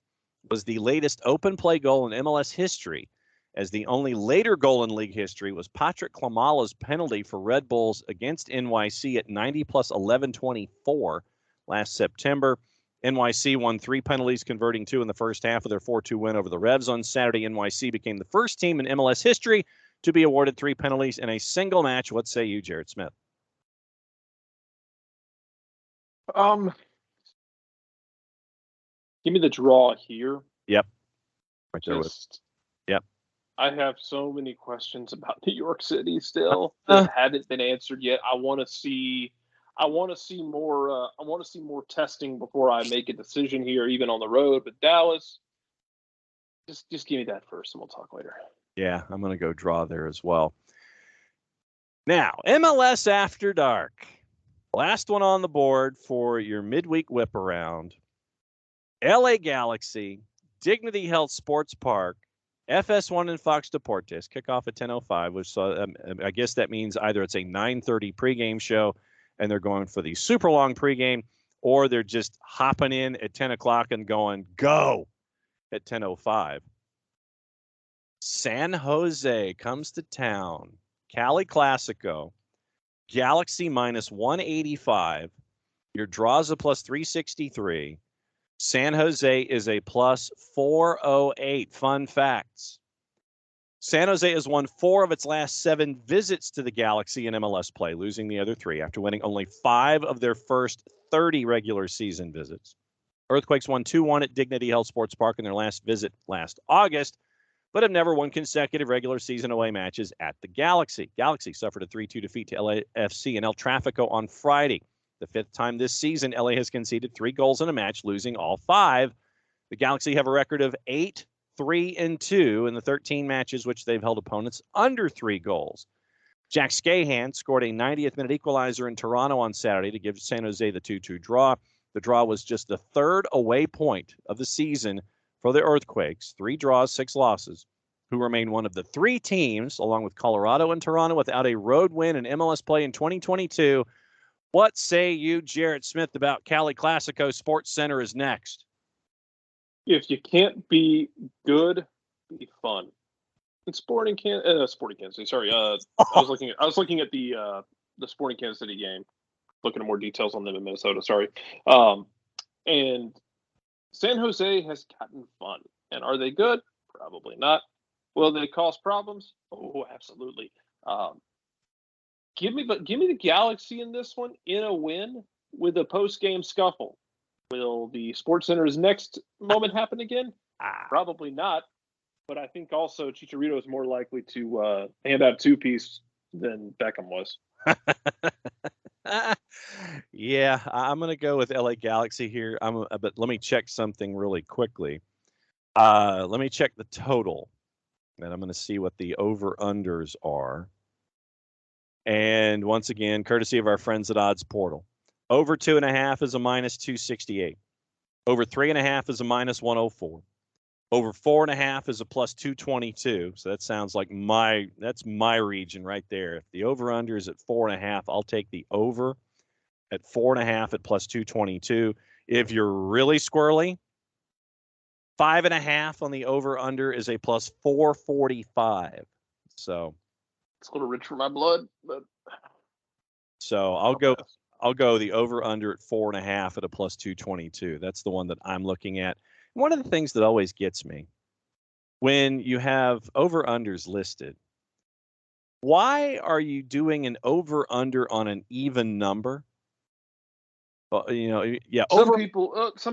was the latest open play goal in MLS history, as the only later goal in league history was Patrick Klamala's penalty for Red Bulls against NYC at 90 plus 1124 last September. NYC won 3 penalties, converting 2 in the first half of their 4-2 win over the Revs on Saturday. NYC became the first team in MLS history to be awarded 3 penalties in a single match. What say you, Jarrett Smith? Give me the draw here. Yep. Right there with. Yep. I have so many questions about New York City still that haven't been answered yet. I want to see more. I want to see more testing before I make a decision here, even on the road. But Dallas, just give me that first, and we'll talk later. Yeah, I'm going to go draw there as well. Now, MLS After Dark. Last one on the board for your midweek Whiparound. LA Galaxy, Dignity Health Sports Park, FS1 and Fox Deportes. Kickoff at 10:05, which I guess that means either it's a 9:30 pregame show and they're going for the super long pregame, or they're just hopping in at 10 o'clock and going, go, at 10:05. San Jose comes to town. Cali Classico. Galaxy minus 185. Your draw's a plus 363. San Jose is a plus 408. Fun facts. San Jose has won 4 of its last 7 visits to the Galaxy in MLS play, losing the other 3 after winning only 5 of their first 30 regular season visits. Earthquakes won 2-1 at Dignity Health Sports Park in their last visit last August, but have never won consecutive regular season away matches at the Galaxy. Galaxy suffered a 3-2 defeat to LAFC in El Tráfico on Friday. The 5th time this season, LA has conceded 3 goals in a match, losing all 5. The Galaxy have a record of 8-3-2 in the 13 matches which they've held opponents under 3 goals. Jack Scahan scored a 90th minute equalizer in Toronto on Saturday to give San Jose the 2-2 draw. The draw was just the 3rd away point of the season for the Earthquakes. 3 draws, 6 losses, who remain one of the 3 teams, along with Colorado and Toronto, without a road win in MLS play in 2022. What say you, Jarrett Smith, about Cali Classico? Sports Center is next. If you can't be good, be fun. And Sporting Kansas City. Sorry, I was looking at the Sporting Kansas City game, looking at more details on them in Minnesota. Sorry, and San Jose has gotten fun, and are they good? Probably not. Will they cause problems? Oh, absolutely. Give me the Galaxy in this one in a win with a post-game scuffle. Will the Sports Center's next moment happen again? Probably not. But I think also Chicharito is more likely to hand out 2-piece than Beckham was. Yeah, I'm going to go with LA Galaxy here. But let me check something really quickly. Let me check the total, and I'm going to see what the over-unders are. And once again, courtesy of our friends at Odds Portal. Over 2.5 is a minus 268. Over 3.5 is a minus 104. Over 4.5 is a plus 222. So that sounds like that's my region right there. If the over-under is at 4.5, I'll take the over at 4.5 at plus 222. If you're really squirrely, 5.5 on the over-under is a plus 445. So it's a little rich for my blood, but so I'll go the over-under at 4.5 at a plus 222. That's the one that I'm looking at. One of the things that always gets me when you have over-unders listed, why are you doing an over-under on an even number? Some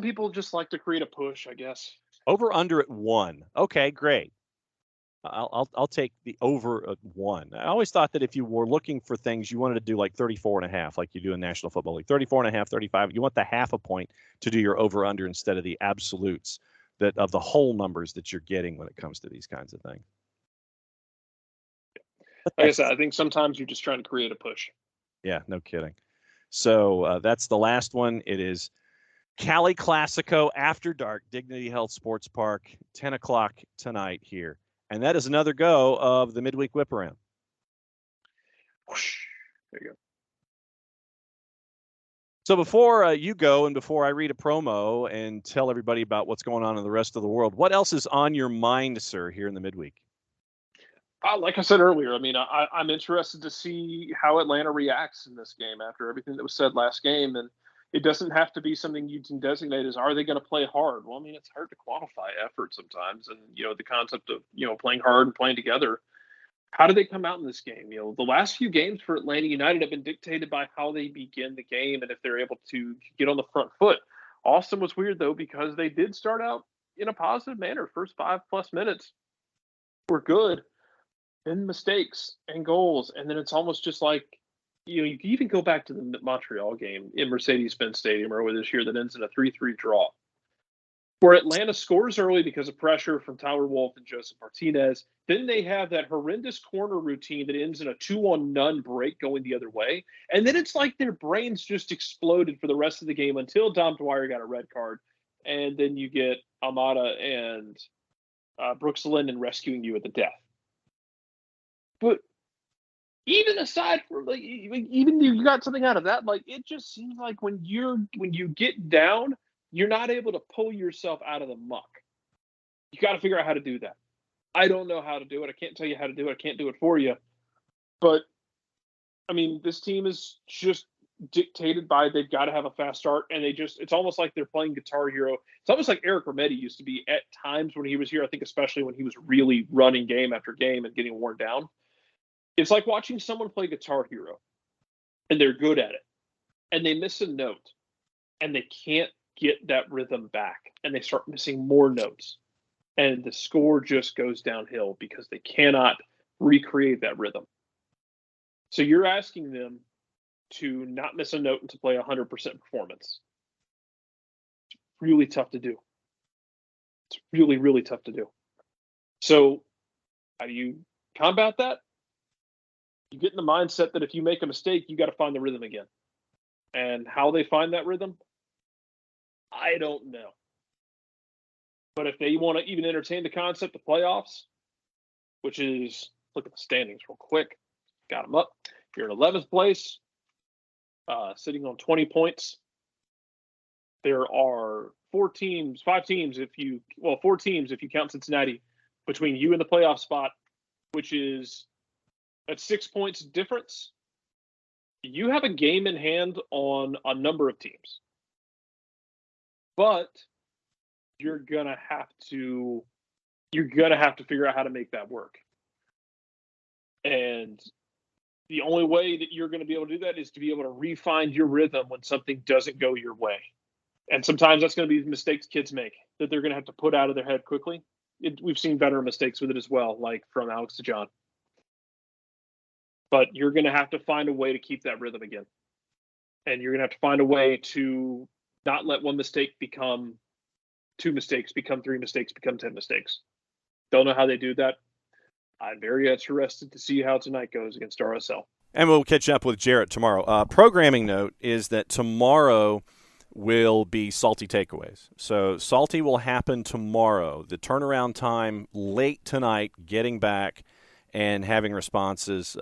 people just like to create a push, I guess. Over-under at 1. Okay, great. I'll take the over at 1. I always thought that if you were looking for things, you wanted to do like 34.5, like you do in National Football League, 34.5, 35. You want the half a point to do your over under instead of the absolutes that of the whole numbers that you're getting when it comes to these kinds of things. Like I said, I think sometimes you're just trying to create a push. Yeah, no kidding. So that's the last one. It is Cali Classico After Dark, Dignity Health Sports Park, 10 o'clock tonight here. And that is another go of the midweek Whiparound. There you go. So before you go and before I read a promo and tell everybody about what's going on in the rest of the world, what else is on your mind, sir, here in the midweek? Like I said earlier, I mean, I'm interested to see how Atlanta reacts in this game after everything that was said last game. And, It doesn't have to be something you can designate as, are they going to play hard? Well, I mean, it's hard to quantify effort sometimes. And, the concept of, playing hard and playing together. How do they come out in this game? The last few games for Atlanta United have been dictated by how they begin the game and if they're able to get on the front foot. Austin was weird, though, because they did start out in a positive manner. First 5+ minutes were good. Then mistakes and goals. And then it's almost just like, you can even go back to the Montreal game in Mercedes-Benz Stadium earlier this year that ends in a 3-3 draw, where Atlanta scores early because of pressure from Tyler Wolff and Joseph Martinez. Then they have that horrendous corner routine that ends in a 2-on-none break going the other way. And then it's like their brains just exploded for the rest of the game until Dom Dwyer got a red card. And then you get Almada and Brooks Linden rescuing you at the death. But even aside from, like, even you got something out of that, like, it just seems like when you get down, you're not able to pull yourself out of the muck. You got to figure out how to do that. I don't know how to do it. I can't tell you how to do it. I can't do it for you. But, I mean, this team is just dictated by they've got to have a fast start, and it's almost like they're playing Guitar Hero. It's almost like Eric Rometti used to be at times when he was here, I think especially when he was really running game after game and getting worn down. It's like watching someone play Guitar Hero, and they're good at it, and they miss a note, and they can't get that rhythm back, and they start missing more notes, and the score just goes downhill because they cannot recreate that rhythm. So you're asking them to not miss a note and to play 100% performance. It's really tough to do. It's really, really tough to do. So how do you combat that? You get in the mindset that if you make a mistake, you got to find the rhythm again. And how they find that rhythm, I don't know. But if they want to even entertain the concept of playoffs, which is, look at the standings real quick. Got them up. You're in 11th place, sitting on 20 points. There are 4 teams if you count Cincinnati, between you and the playoff spot, which is at 6 points difference. You have a game in hand on a number of teams. But you're gonna have to figure out how to make that work. And the only way that you're going to be able to do that is to be able to refine your rhythm when something doesn't go your way. And sometimes that's going to be mistakes kids make that they're going to have to put out of their head quickly. We've seen veteran mistakes with it as well, like from Alex to John. But you're going to have to find a way to keep that rhythm again. And you're going to have to find a way to not let one mistake become 2 mistakes, become 3 mistakes, become 10 mistakes. Don't know how they do that. I'm very interested to see how tonight goes against RSL. And we'll catch up with Jarrett tomorrow. Programming note is that tomorrow will be Salty Takeaways. So Salty will happen tomorrow. The turnaround time late tonight, getting back and having responses.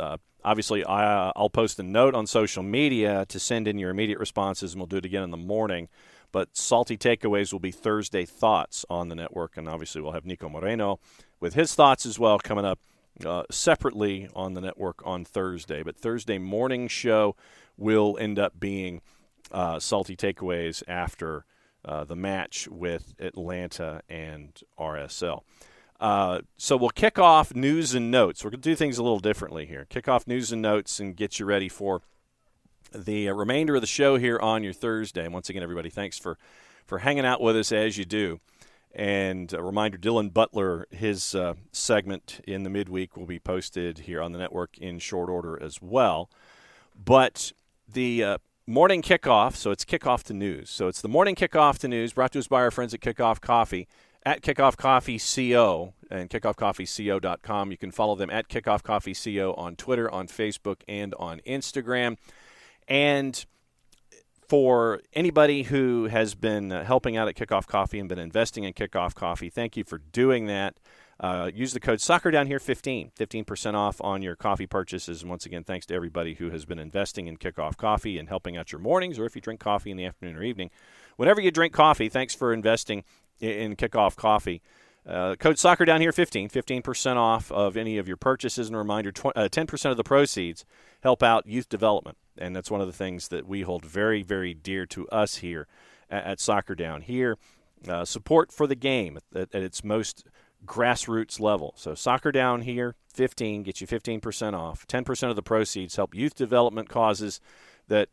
Obviously, I'll post a note on social media to send in your immediate responses, and we'll do it again in the morning. But Salty Takeaways will be Thursday Thoughts on the network, and obviously we'll have Nico Moreno with his thoughts as well coming up separately on the network on Thursday. But Thursday morning show will end up being Salty Takeaways after the match with Atlanta and RSL. So we'll kick off news and notes. We're going to do things a little differently here. Kick off news and notes and get you ready for the remainder of the show here on your Thursday. And once again, everybody, thanks for hanging out with us as you do. And a reminder, Dylan Butler, his segment in the midweek will be posted here on the network in short order as well. But the morning kickoff, so it's kickoff to news. So it's the morning kickoff to news brought to us by our friends at Kickoff Coffee at Kickoff Coffee CO and kickoffcoffeeco.com. You can follow them at Kickoff Coffee CO on Twitter, on Facebook, and on Instagram. And for anybody who has been helping out at Kickoff Coffee and been investing in Kickoff Coffee, thank you for doing that. Use the code SoccerDownHere15, 15% off on your coffee purchases. And once again, thanks to everybody who has been investing in Kickoff Coffee and helping out your mornings, or if you drink coffee in the afternoon or evening. Whenever you drink coffee, thanks for investing in Kickoff Coffee. Code Soccer Down Here 15% off of any of your purchases. And a reminder, 10% of the proceeds help out youth development. And that's one of the things that we hold very, very dear to us here at Soccer Down Here. Support for the game at its most grassroots level. So Soccer Down Here 15 gets you 15% off. 10% of the proceeds help youth development causes that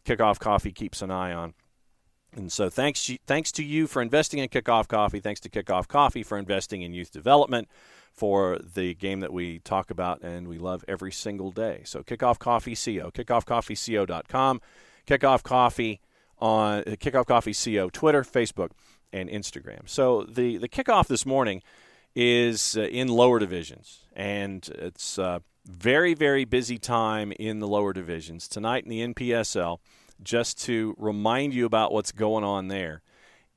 Kickoff Coffee keeps an eye on. And so thanks to you for investing in Kickoff Coffee. Thanks to Kickoff Coffee for investing in youth development for the game that we talk about and we love every single day. So Kickoff Coffee CO, kickoffcoffeeco.com, Kickoff Coffee on Kickoff Coffee CO, Twitter, Facebook, and Instagram. So the kickoff this morning is in lower divisions, and it's a very, very busy time in the lower divisions. Tonight in the NPSL, just to remind you about what's going on there,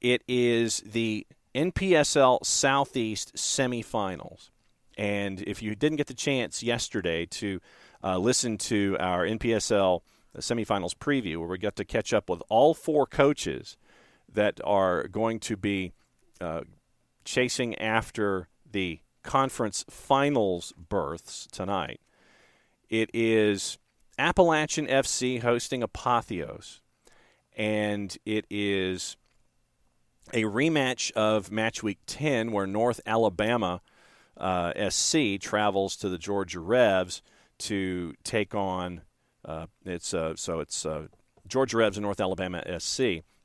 it is the NPSL Southeast semifinals. And if you didn't get the chance yesterday to listen to our NPSL semifinals preview, where we got to catch up with all four coaches that are going to be chasing after the conference finals berths tonight, it is Appalachian FC hosting Apotheos, and it is a rematch of Match Week 10 where North Alabama SC travels to the Georgia Revs to take on Georgia Revs and North Alabama SC.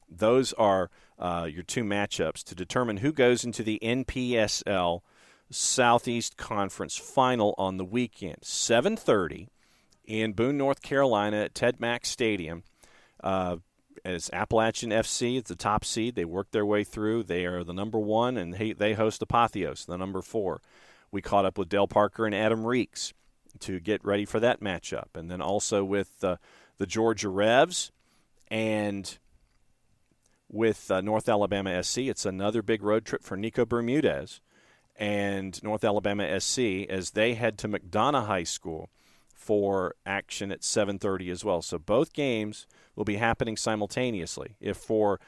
Those are your two matchups to determine who goes into the NPSL Southeast Conference Final on the weekend. 7:30 in Boone, North Carolina at Ted Mack Stadium. As Appalachian FC, it's the top seed. They work their way through. They are the number one, and they host Apotheos, the number 4. We caught up with Dale Parker and Adam Reeks to get ready for that matchup. And then also with the Georgia Revs and with North Alabama SC, it's another big road trip for Nico Bermudez and North Alabama SC as they head to McDonough High School for action at 7:30 as well. So both games will be happening simultaneously. If for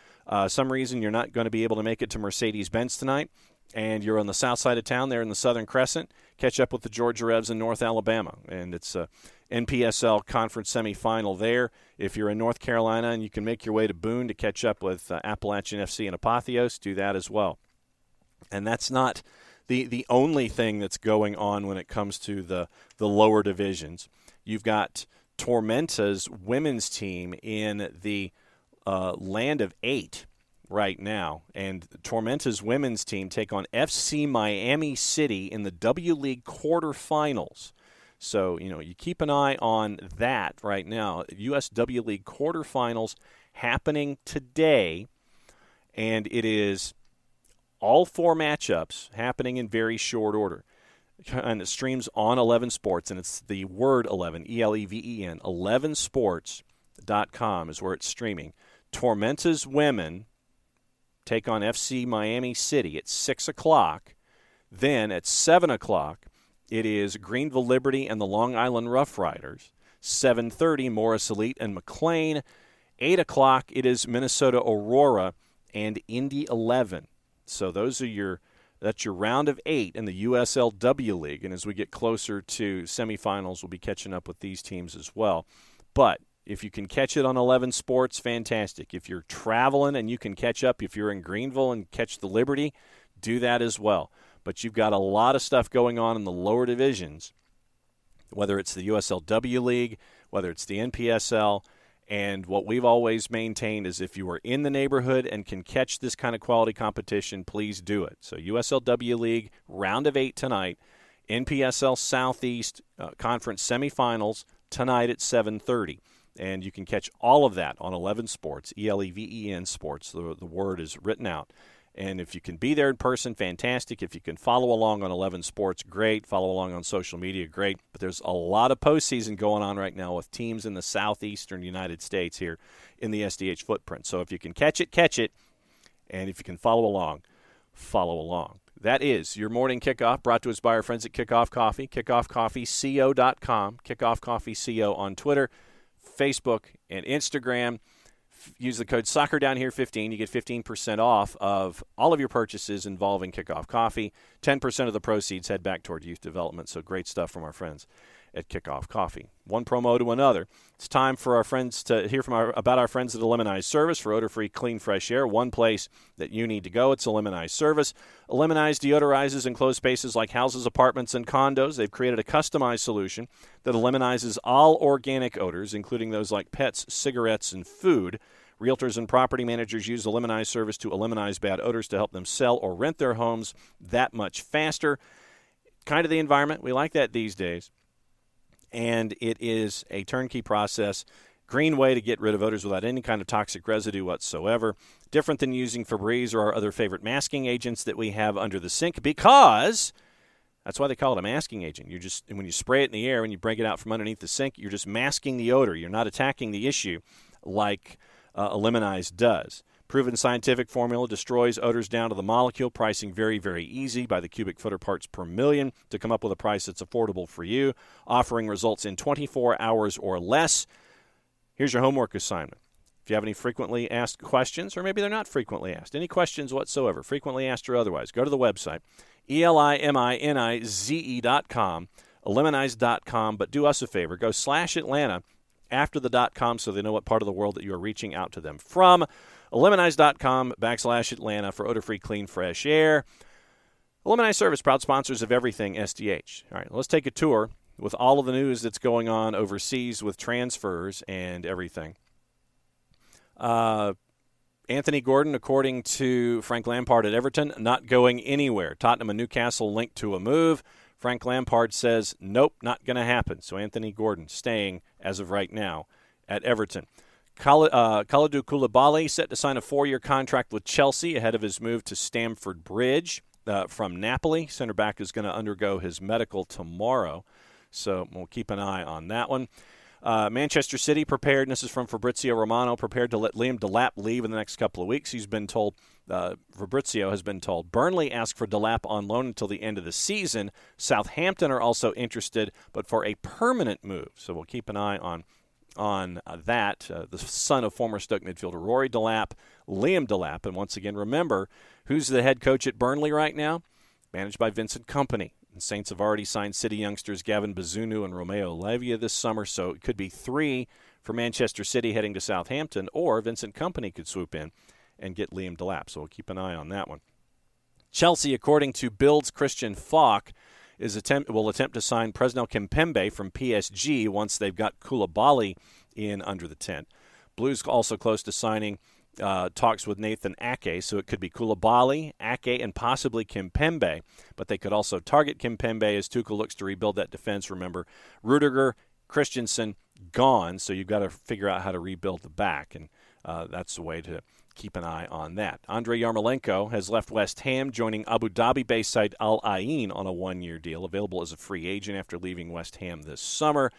some reason you're not going to be able to make it to Mercedes-Benz tonight and you're on the south side of town there in the Southern Crescent, catch up with the Georgia Revs in North Alabama. And it's a NPSL conference semifinal there. If you're in North Carolina and you can make your way to Boone to catch up with Appalachian FC and Apotheos, do that as well. And that's not the only thing that's going on when it comes to the lower divisions. You've got Tormenta's women's team in the Land of 8 right now, and Tormenta's women's team take on FC Miami City in the W League quarterfinals. So, you keep an eye on that right now. USW League quarterfinals happening today, and it is all 4 matchups happening in very short order. And it streams on 11 Sports, and it's the word 11, E-L-E-V-E-N, 11sports.com is where it's streaming. Tormenta's women take on FC Miami City at 6 o'clock. Then at 7 o'clock, it is Greenville Liberty and the Long Island Rough Riders. 7:30, Morris Elite and McLean. 8 o'clock, it is Minnesota Aurora and Indy 11. So that's your round of 8 in the USLW League. And as we get closer to semifinals, we'll be catching up with these teams as well. But if you can catch it on 11 Sports, fantastic. If you're traveling and you can catch up, if you're in Greenville and catch the Liberty, do that as well. But you've got a lot of stuff going on in the lower divisions, whether it's the USLW League, whether it's the NPSL. And what we've always maintained is if you are in the neighborhood and can catch this kind of quality competition, please do it. So USLW League, round of 8 tonight. NPSL Southeast Conference semifinals tonight at 7:30. And you can catch all of that on 11 Sports, E-L-E-V-E-N Sports. The word is written out. And if you can be there in person, fantastic. If you can follow along on 11 Sports, great. Follow along on social media, great. But there's a lot of postseason going on right now with teams in the southeastern United States here in the SDH footprint. So if you can catch it, catch it. And if you can follow along, follow along. That is your morning kickoff brought to us by our friends at Kickoff Coffee, kickoffcoffeeco.com, Kickoff Coffee CO on Twitter, Facebook, and Instagram. use the code SoccerDownHere15. You get 15% off of all of your purchases involving Kickoff Coffee. 10% of the proceeds head back toward youth development. So great stuff from our friends at Kickoff Coffee. One promo to another. It's time for our friends to hear about our friends at Eliminize Service for odor-free, clean, fresh air. One place that you need to go. It's Eliminize Service. Eliminize deodorizes enclosed spaces like houses, apartments, and condos. They've created a customized solution that eliminizes all organic odors, including those like pets, cigarettes, and food. Realtors and property managers use Eliminize Service to eliminate bad odors to help them sell or rent their homes that much faster. Kind of the environment. We like that these days. And it is a turnkey process, green way to get rid of odors without any kind of toxic residue whatsoever. Different than using Febreze or our other favorite masking agents that we have under the sink, because that's why they call it a masking agent. When you spray it in the air and you bring it out from underneath the sink, you're just masking the odor. You're not attacking the issue like Eliminize does. Proven scientific formula destroys odors down to the molecule, pricing very, very easy by the cubic foot or parts per million to come up with a price that's affordable for you, offering results in 24 hours or less. Here's your homework assignment. If you have any frequently asked questions, or maybe they're not frequently asked, any questions whatsoever, frequently asked or otherwise, go to the website, eliminize.com, eliminize.com, but do us a favor, go /Atlanta after the .com so they know what part of the world that you are reaching out to them from. Eliminize.com /Atlanta for odor-free, clean, fresh air. Eliminize Service, proud sponsors of everything SDH. All right, let's take a tour with all of the news that's going on overseas with transfers and everything. Anthony Gordon, according to Frank Lampard at Everton, not going anywhere. Tottenham and Newcastle linked to a move. Frank Lampard says, nope, not going to happen. So Anthony Gordon staying as of right now at Everton. Kalidou Koulibaly set to sign a 4-year contract with Chelsea ahead of his move to Stamford Bridge from Napoli. Center back is going to undergo his medical tomorrow, so we'll keep an eye on that one. Manchester City prepared, and this is from Fabrizio Romano, prepared to let Liam Delap leave in the next couple of weeks. He's been told, Fabrizio has been told, Burnley asked for Delap on loan until the end of the season. Southampton are also interested, but for a permanent move. So we'll keep an eye on that. The son of former Stoke midfielder Rory Delap, Liam Delap. And once again, remember, who's the head coach at Burnley right now? Managed by Vincent Kompany. And Saints have already signed City youngsters Gavin Bazunu and Romeo Lavia this summer, so it could be 3 for Manchester City heading to Southampton, or Vincent Kompany could swoop in and get Liam Delap. So we'll keep an eye on that one. Chelsea, according to Bild's Christian Falk, will attempt to sign Presnel Kimpembe from PSG once they've got Koulibaly in under the tent. Blues also close to signing talks with Nathan Ake, so it could be Koulibaly, Ake, and possibly Kimpembe, but they could also target Kimpembe as Tuchel looks to rebuild that defense. Remember, Rudiger, Christensen, gone, so you've got to figure out how to rebuild the back, and that's the way to keep an eye on that. Andrei Yarmolenko has left West Ham, joining Abu Dhabi-based side Al Ain on a 1-year deal, available as a free agent after leaving West Ham this summer.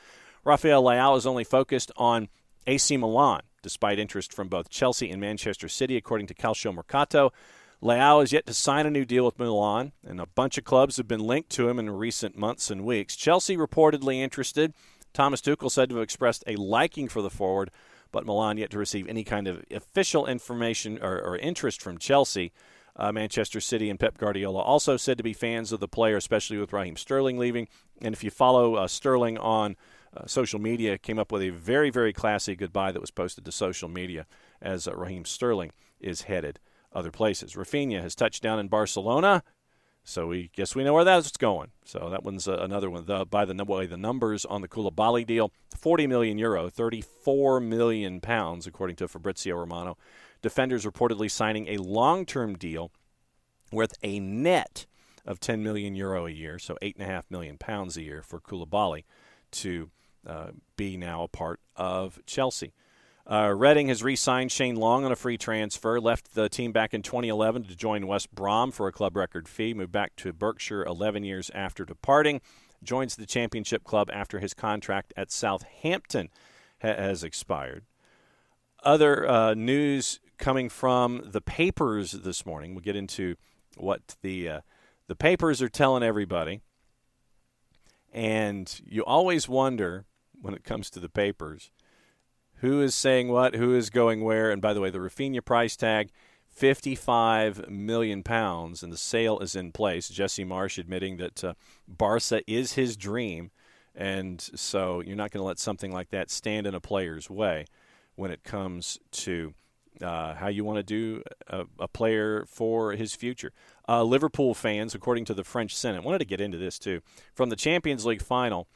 Rafael Leao is only focused on AC Milan, despite interest from both Chelsea and Manchester City, according to Calcio Mercato. Leao is yet to sign a new deal with Milan, and a bunch of clubs have been linked to him in recent months and weeks. Chelsea reportedly interested. Thomas Tuchel said to have expressed a liking for the forward, but Milan yet to receive any kind of official information or interest from Chelsea. Manchester City and Pep Guardiola also said to be fans of the player, especially with Raheem Sterling leaving. And if you follow Sterling on social media, came up with a very, very classy goodbye that was posted to social media as Raheem Sterling is headed other places. Rafinha has touched down in Barcelona, so we guess we know where that's going. So that one's another one. By the way, the numbers on the Koulibaly deal, €40 million, £34 million, according to Fabrizio Romano. Defenders reportedly signing a long-term deal worth a net of €10 million a year, so £8.5 million a year for Koulibaly to be now a part of Chelsea. Reading has re-signed Shane Long on a free transfer, left the team back in 2011 to join West Brom for a club record fee, moved back to Berkshire 11 years after departing, joins the championship club after his contract at Southampton has expired. Other news coming from the papers this morning. We'll get into what the papers are telling everybody. And you always wonder, when it comes to the papers, who is saying what, who is going where. And by the way, the Rafinha price tag, £55 million, and the sale is in place. Jesse Marsch admitting that Barca is his dream, and so you're not going to let something like that stand in a player's way when it comes to how you want to do a player for his future. Liverpool fans, according to the French Senate, wanted to get into this too. From the Champions League final,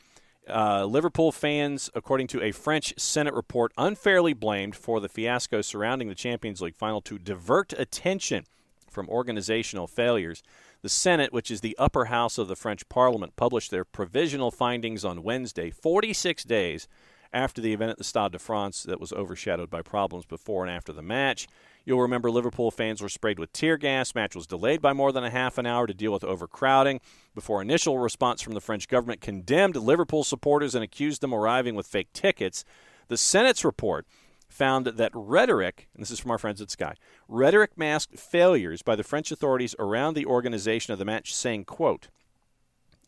Liverpool fans, according to a French Senate report, unfairly blamed for the fiasco surrounding the Champions League final to divert attention from organizational failures. The Senate, which is the upper house of the French Parliament, published their provisional findings on Wednesday, 46 days after the event at the Stade de France that was overshadowed by problems before and after the match. You'll remember Liverpool fans were sprayed with tear gas. Match was delayed by more than a half an hour to deal with overcrowding before initial response from the French government condemned Liverpool supporters and accused them of arriving with fake tickets. The Senate's report found that rhetoric, and this is from our friends at Sky, rhetoric masked failures by the French authorities around the organization of the match, saying, quote,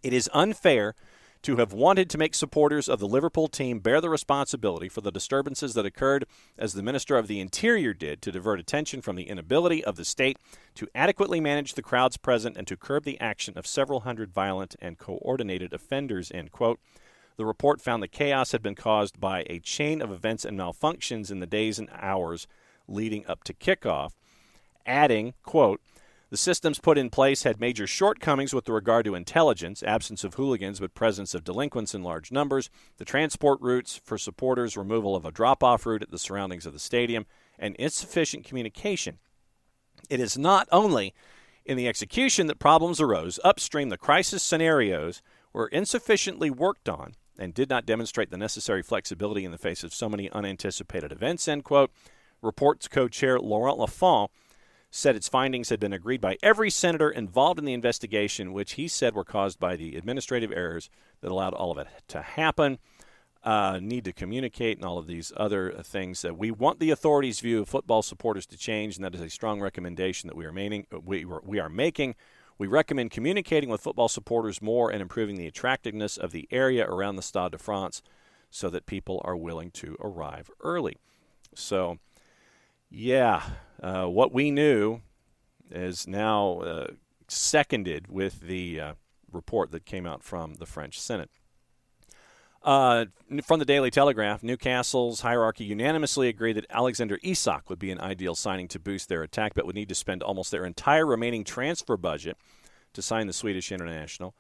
"It is unfair to have wanted to make supporters of the Liverpool team bear the responsibility for the disturbances that occurred, as the Minister of the Interior did, to divert attention from the inability of the state to adequately manage the crowds present and to curb the action of several hundred violent and coordinated offenders," end quote. The report found the chaos had been caused by a chain of events and malfunctions in the days and hours leading up to kickoff, adding, quote, "The systems put in place had major shortcomings with regard to intelligence, absence of hooligans but presence of delinquents in large numbers, the transport routes for supporters, removal of a drop-off route at the surroundings of the stadium, and insufficient communication. It is not only in the execution that problems arose. Upstream, the crisis scenarios were insufficiently worked on and did not demonstrate the necessary flexibility in the face of so many unanticipated events," end quote. Report's co-chair Laurent Lafont said its findings had been agreed by every senator involved in the investigation, which he said were caused by the administrative errors that allowed all of it to happen. Need to communicate and all of these other things. That we want the authorities' view of football supporters to change, and that is a strong recommendation that we are making. We recommend communicating with football supporters more and improving the attractiveness of the area around the Stade de France so that people are willing to arrive early. So, yeah, what we knew is now seconded with the report that came out from the French Senate. From the Daily Telegraph, Newcastle's hierarchy unanimously agreed that Alexander Isak would be an ideal signing to boost their attack, but would need to spend almost their entire remaining transfer budget to sign the Swedish international.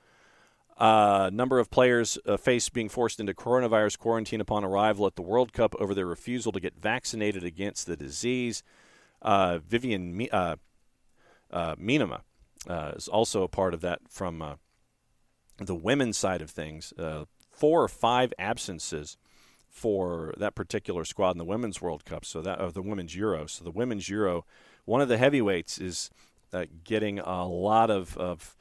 Number of players face being forced into coronavirus quarantine upon arrival at the World Cup over their refusal to get vaccinated against the disease. Vivian Minama is also a part of that from the women's side of things. 4 or 5 absences for that particular squad in the Women's World Cup, so that the Women's Euro. So the Women's Euro, one of the heavyweights is getting a lot of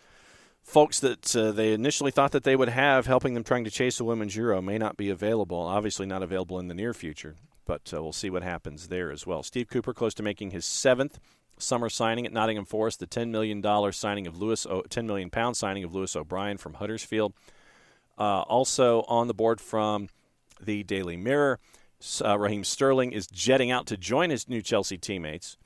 folks that they initially thought that they would have helping them trying to chase the Women's Euro may not be available, obviously not available in the near future, but we'll see what happens there as well. Steve Cooper close to making his 7th summer signing at Nottingham Forest, the £10 million signing of £10 million signing of Lewis O'Brien from Huddersfield. Also on the board from the Daily Mirror, Raheem Sterling is jetting out to join his new Chelsea teammates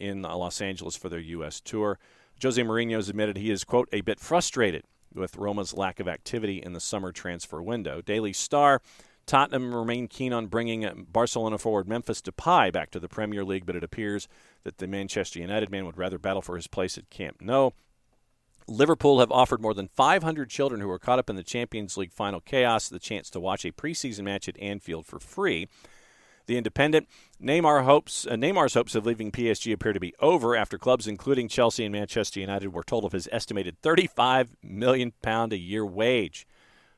in Los Angeles for their U.S. tour. Jose Mourinho has admitted he is, quote, a bit frustrated with Roma's lack of activity in the summer transfer window. Daily Star, Tottenham remain keen on bringing Barcelona forward Memphis Depay back to the Premier League, but it appears that the Manchester United man would rather battle for his place at Camp Nou. Liverpool have offered more than 500 children who were caught up in the Champions League final chaos the chance to watch a preseason match at Anfield for free. The Independent, Neymar's hopes of leaving PSG appear to be over after clubs including Chelsea and Manchester United were told of his estimated £35 million a year wage.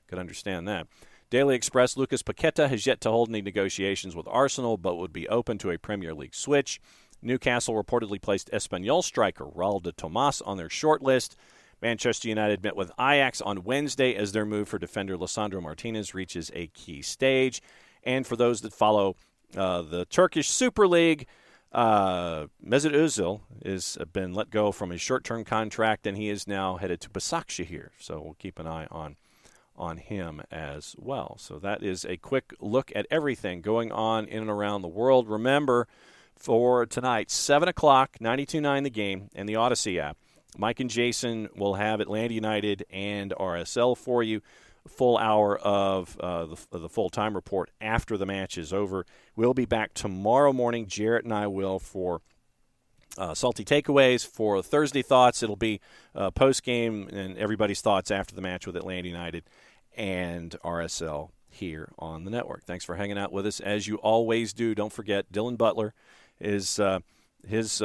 Could understand that. Daily Express, Lucas Paqueta has yet to hold any negotiations with Arsenal, but would be open to a Premier League switch. Newcastle reportedly placed Espanyol striker Raul de Tomas on their short list. Manchester United met with Ajax on Wednesday as their move for defender Lisandro Martinez reaches a key stage. And for those that follow the Turkish Super League, Mesut Özil has been let go from his short-term contract, and he is now headed to Başakşehir. So we'll keep an eye on on him as well. So that is a quick look at everything going on in and around the world. Remember, for tonight, 7 o'clock, 92.9 The Game, and the Odyssey app, Mike and Jason will have Atlanta United and RSL for you. Full hour of the full-time report after the match is over. We'll be back tomorrow morning. Jarrett and I will for Salty Takeaways. For Thursday Thoughts, it'll be post-game and everybody's thoughts after the match with Atlanta United and RSL here on the network. Thanks for hanging out with us, as you always do. Don't forget, Dylan Butler is his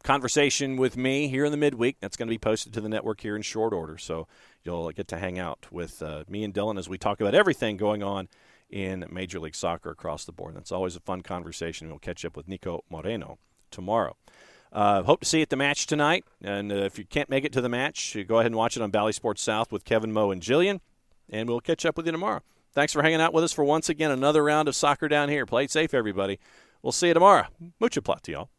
conversation with me here in the midweek. That's going to be posted to the network here in short order. So you'll get to hang out with me and Dylan as we talk about everything going on in Major League Soccer across the board. That's always a fun conversation. We'll catch up with Nico Moreno tomorrow. Hope to see you at the match tonight. And if you can't make it to the match, go ahead and watch it on Bally Sports South with Kevin, Mo, and Jillian. And we'll catch up with you tomorrow. Thanks for hanging out with us for once again another round of Soccer Down Here. Play it safe, everybody. We'll see you tomorrow. Mucha plata, y'all.